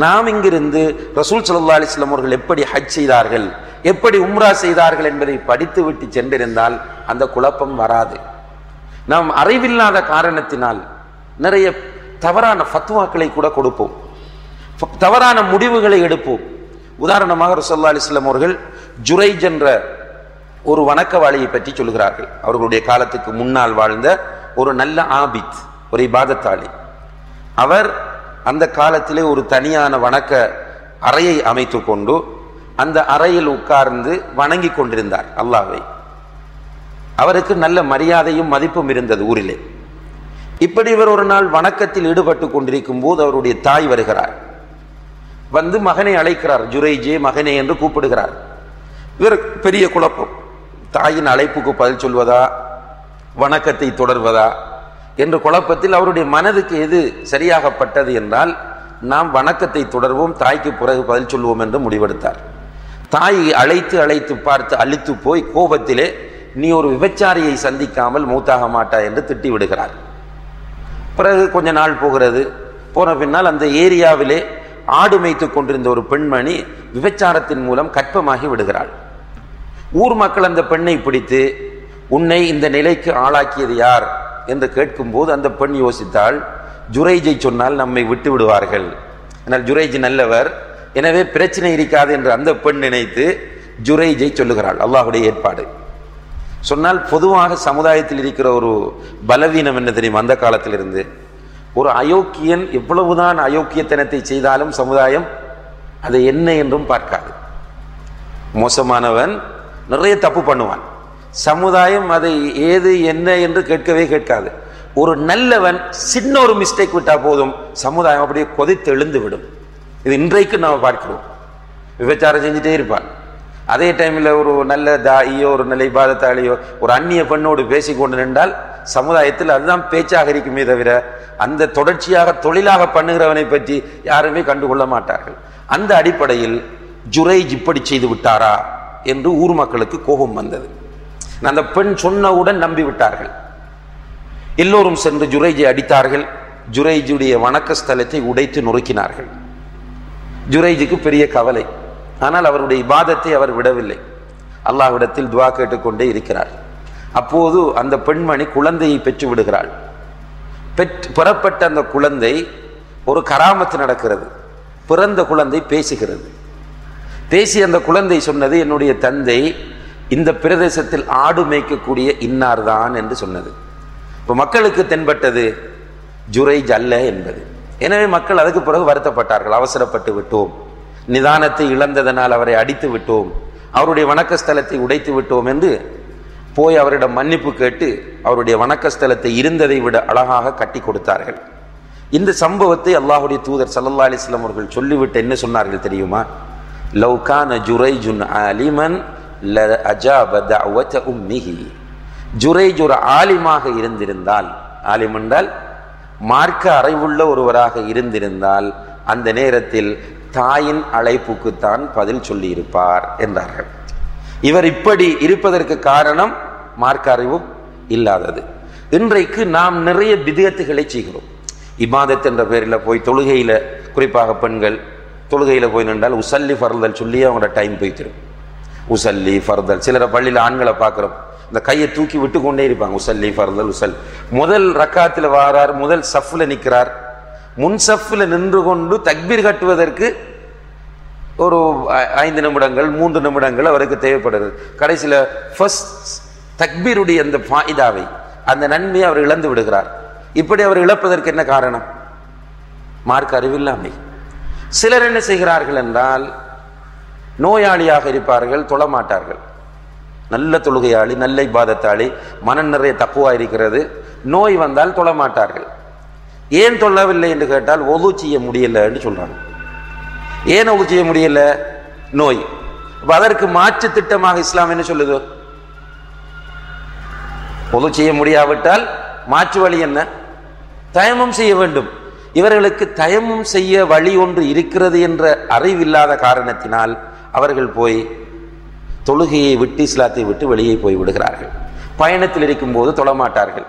நாம் இங்கிருந்து ரசூல் ஸல்லல்லாஹு அலைஹி வஸல்லம் அவர்கள் எப்படி ஹஜ் செய்தார்கள், எப்படி உம்ரா செய்தார்கள் என்பதை படித்து விட்டு சென்றிருந்தால் அந்த குழப்பம் வராது. நாம் அறிவில்லாத காரணத்தினால் நிறைய தவறான ஃபத்வாக்களை கூட கொடுப்போம், தவறான முடிவுகளை எடுப்போம். உதாரணமாக ரசூலுல்லாஹி அலைஹி வஸல்லம் அவர்கள் ஜுரைஜ் என்ற ஒரு வணக்கவாளியை பற்றி சொல்கிறார்கள். அவர்களுடைய காலத்துக்கு முன்னால் வாழ்ந்த ஒரு நல்ல ஆபித், ஒரு இபாதத்தாளி. அவர் அந்த காலத்திலே ஒரு தனியான வணக்க அறையை அமைத்து கொண்டு அந்த அறையில் உட்கார்ந்து வணங்கி கொண்டிருந்தார் அல்லாஹ்வை. அவருக்கு நல்ல மரியாதையும் மதிப்பும் இருந்தது ஊரிலே. இப்படி இவர் ஒரு நாள் வணக்கத்தில் ஈடுபட்டு கொண்டிருக்கும் போது அவருடைய தாய் வருகிறார். வந்து மகனை அழைக்கிறார். ஜுரைஜே மகனே என்று கூப்பிடுகிறார். இவர் பெரிய குழப்பம். தாயின் அழைப்புக்கு பதில் சொல்வதா, வணக்கத்தை தொடர்வதா என்ற குழப்பத்தில் அவருடைய மனதுக்கு எது சரியாகப்பட்டது என்றால், நாம் வணக்கத்தை தொடர்வோம், தாய்க்கு பிறகு பதில் சொல்வோம் என்று முடிவெடுத்தார். தாய் அழைத்து அழைத்து பார்த்து அழித்து போய் கோபத்திலே, நீ ஒரு விபச்சாரியை சந்திக்காமல் மூத்தாக மாட்டாய் என்று திட்டி விடுகிறார். பிறகு கொஞ்ச நாள் போகிறது. போன பின்னால் அந்த ஏரியாவிலே ஆடு மேய்த்து கொண்டிருந்த ஒரு பெண்மணி விபச்சாரத்தின் மூலம் கற்பமாகி விடுகிறாள். ஊர் மக்கள் அந்த பெண்ணை பிடித்து, உன்னை இந்த நிலைக்கு ஆளாக்கியது யார் என்று கேட்கும்போது அந்த பெண் யோசித்தாள், ஜுரைஜை சொன்னால் நம்மை விட்டு விடுவார்கள், ஆனால் ஜுரைஜ் நல்லவர், எனவே பிரச்சனை இருக்காது என்று அந்த பெண் நினைத்து ஜுரைஜை சொல்லுகிறாள். அல்லாஹுடைய ஏற்பாடு. சொன்னால் பொதுவாக சமுதாயத்தில் இருக்கிற ஒரு பலவீனம் என்ன தெரியும்? அந்த காலத்திலிருந்து ஒரு அயோக்கியன் எவ்வளவுதான் அயோக்கியத்தனத்தை செய்தாலும் சமுதாயம் அதை என்ன என்றும் பார்க்காது. மோசமானவன் நிறைய தப்பு பண்ணுவான், சமுதாயம் அதை ஏது என்ன என்று கேட்கவே கேட்காது. ஒரு நல்லவன் சின்ன ஒரு மிஸ்டேக் விட்டா போதும், சமுதாயம் அப்படியே கொதித்து எழுந்து விடும். இது இன்றைக்கு நாம் பார்க்கிறோம். விபச்சாரம் செஞ்சுட்டே இருப்பான். அதே டைமில் ஒரு நல்ல தாயியோ ஒரு நல்ல இபாதத்தாளியோ ஒரு அந்நிய பெண்ணோடு பேசிக்கொண்டு நின்றால் சமுதாயத்தில் அதுதான் பேச்சாக இருக்குமே தவிர அந்த தொடர்ச்சியாக தொழிலாக பண்ணுகிறவனை பற்றி யாருமே கண்டுகொள்ள மாட்டார்கள். அந்த அடிப்படையில் ஜுரைஜ் இப்படி செய்து விட்டாரா என்று ஊர் மக்களுக்கு கோபம் வந்தது. அந்த பெண் சொன்னவுடன் நம்பி விட்டார்கள். எல்லோரும் சென்று ஜுரைஜை அடித்தார்கள். ஜுரைஜுடைய வணக்க ஸ்தலத்தை உடைத்து நொறுக்கினார்கள். ஜுரைஜுக்கு பெரிய கவலை. ஆனால் அவருடைய இபாதத்தை அவர் விடவில்லை. அல்லாஹ்விடத்தில் துவா கேட்டுக்கொண்டே இருக்கிறார். அப்போது அந்த பெண்மணி குழந்தையை பெற்று விடுகிறாள். பெறப்பட்ட அந்த குழந்தை ஒரு கராமத்து நடக்கிறது. பிறந்த குழந்தை பேசுகிறது. பேசி அந்த குழந்தை சொன்னது, என்னுடைய தந்தை இந்த பிரதேசத்தில் ஆடு மேய்க்கக்கூடிய இன்னார் தான் என்று சொன்னது. இப்போ மக்களுக்கு தென்பட்டது ஜுரைஜ் அல்ல என்பது. எனவே மக்கள் அதுக்கு பிறகு வருத்தப்பட்டார்கள். அவசரப்பட்டு விட்டோம், நிதானத்தை இழந்ததனால் அவரை அடித்து விட்டோம், அவருடைய வணக்க ஸ்தலத்தை உடைத்து விட்டோம் என்று போய் அவரிடம் மன்னிப்பு கேட்டு அவருடைய வணக்க ஸ்தலத்தை இருந்ததை விட அழகாக கட்டி கொடுத்தார்கள். இந்த சம்பவத்தை அல்லாஹுடைய தூதர் ஸல்லல்லாஹு அலைஹி வஸல்லம் அவர்கள் சொல்லிவிட்டு என்ன சொன்னார்கள் தெரியுமா? லவ் கான ஜுரைஜுன் ஆலிமன் லஅஜாப தஅவத உம்மிஹி. ஜுரைஜ் ஒரு ஆலிமாக இருந்திருந்தால், ஆலிம் என்றால் மார்க்க அறிவுள்ள ஒருவராக இருந்திருந்தால் அந்த நேரத்தில் தாயின் அழைப்புக்குத்தான் பதில் சொல்லி இருப்பார் என்றார்கள். இவர் இப்படி இருப்பதற்கு காரணம் மார்க்க அறிவும் இல்லாதது. இன்றைக்கு நாம் நிறைய பிதஅத்துகளை செய்கிறோம். இபாதத் என்ற பேரில் போய் தொழுகையில், குறிப்பாக பெண்கள் தொழுகையில் போய் நின்றால் உசல்லி ஃபர்தல் சொல்லி அவங்களோட டைம் போய்த்திரும். உசல்லி ஃபர்தல். சிலரை பள்ளியில் ஆண்களை பார்க்குறோம், இந்த கையை தூக்கி விட்டு கொண்டே இருப்பாங்க. உசல்லி ஃபர்தல் உசல். முதல் ரக்காத்தில் வாரார், முதல் சஃப்ல நிற்கிறார். முன் சஃப்ல நின்று கொண்டு தக்பீர் கட்டுவதற்கு ஒரு 5 நிமிடங்கள் 3 நிமிடங்கள் அவருக்கு தேவைப்படுகிறது. கடைசியில் ஃபர்ஸ்ட் தக்பீருடைய அந்த ஃபாயிதாவை, அந்த நன்மையை அவர் இழந்து விடுகிறார். இப்படி அவர் இழப்பதற்கு என்ன காரணம்? மார்க்க அறிவில்லாமை. சிலர் என்ன செய்கிறார்கள் என்றால், நோயாளியாக இருப்பார்கள், தொழமாட்டார்கள். நல்ல தொழுகையாளி, நல்ல இபாதத்தாளி, மனம் நிறைய தக்குவா இருக்கிறது, நோய் வந்தால் தொழமாட்டார்கள். ஏன் தொழவில்லை என்று கேட்டால் ஒது செய்ய முடியல என்று சொல்றாங்க. ஏன் ஒது செய்ய முடியல? நோய். அதற்கு மாற்று திட்டமாக இஸ்லாம் என்ன சொல்லுது? ஒது செய்ய முடியாவிட்டால் மாற்று வழி என்ன? தயமம் செய்ய வேண்டும். இவர்களுக்கு தயமம் செய்ய வழி ஒன்று இருக்கிறது என்ற அறிவில்லாத காரணத்தினால் அவர்கள் போய் தொழுகையை விட்டு, இஸ்லாத்தை விட்டு வெளியே போய் விடுகிறார்கள். பயணத்தில் இருக்கும் போது தொழமாட்டார்கள்.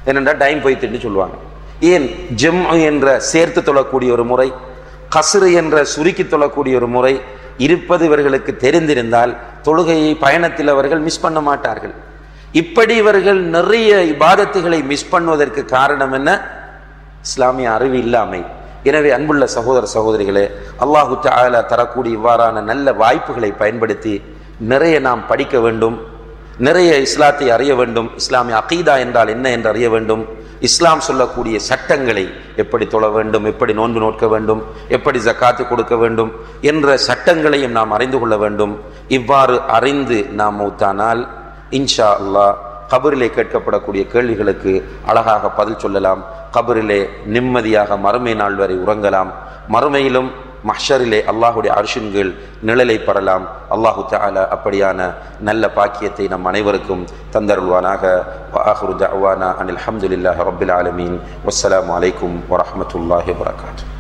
ஏனென்றால் டைம் போய்த்துன்னு சொல்லுவாங்க. ஏன்? ஜம் என்ற சேர்த்து தொழக்கூடிய ஒரு முறை, கஸ்ரு என்ற சுருக்கி தொழக்கூடிய ஒரு முறை இருப்பது இவர்களுக்கு தெரிந்திருந்தால் தொழுகையை பயணத்தில் அவர்கள் மிஸ் பண்ண மாட்டார்கள். இப்படி இவர்கள் நிறைய இபாதத்துகளை மிஸ் பண்ணுவதற்கு காரணம் என்ன? இஸ்லாமிய அறிவு இல்லாமை. எனவே அன்புள்ள சகோதர சகோதரிகளே, அல்லாஹு தஆலா தரக்கூடிய இவ்வாறான நல்ல வாய்ப்புகளை பயன்படுத்தி நிறைய நாம் படிக்க வேண்டும், நிறைய இஸ்லாத்தை அறிய வேண்டும், இஸ்லாமிய அகீதா என்றால் என்ன என்று அறிய வேண்டும். இஸ்லாம் சொல்லக்கூடிய சட்டங்களை, எப்படி தொழ வேண்டும், எப்படி நோன்பு நோக்க வேண்டும், எப்படி ஜக்காத்து கொடுக்க வேண்டும் என்ற சட்டங்களையும் நாம் அறிந்து கொள்ள வேண்டும். இவ்வாறு அறிந்து நாம் மௌத்தானால் இன்ஷா அல்லாஹ் கபரிலே கேட்கப்படக்கூடிய கேள்விகளுக்கு அழகாக பதில் சொல்லலாம். கபரிலே நிம்மதியாக மறுமை நாள் வரை உறங்கலாம். மறுமையிலும் மஹ்ஷரிலே அல்லாஹுடைய அர்ஷின் கீழ் நிழலை பெறலாம். அல்லாஹு தஆலா அப்படியான நல்ல பாக்கியத்தை நம் அனைவருக்கும் தந்தருள்வானாக. வஆகிரு தஅவானா அனில் ஹம்துலில்லாஹி ரப்பில் ஆலமீன். வஸ்ஸலாமு அலைக்கும் வரஹ்மத்துல்லாஹி வபரகாத்துஹு.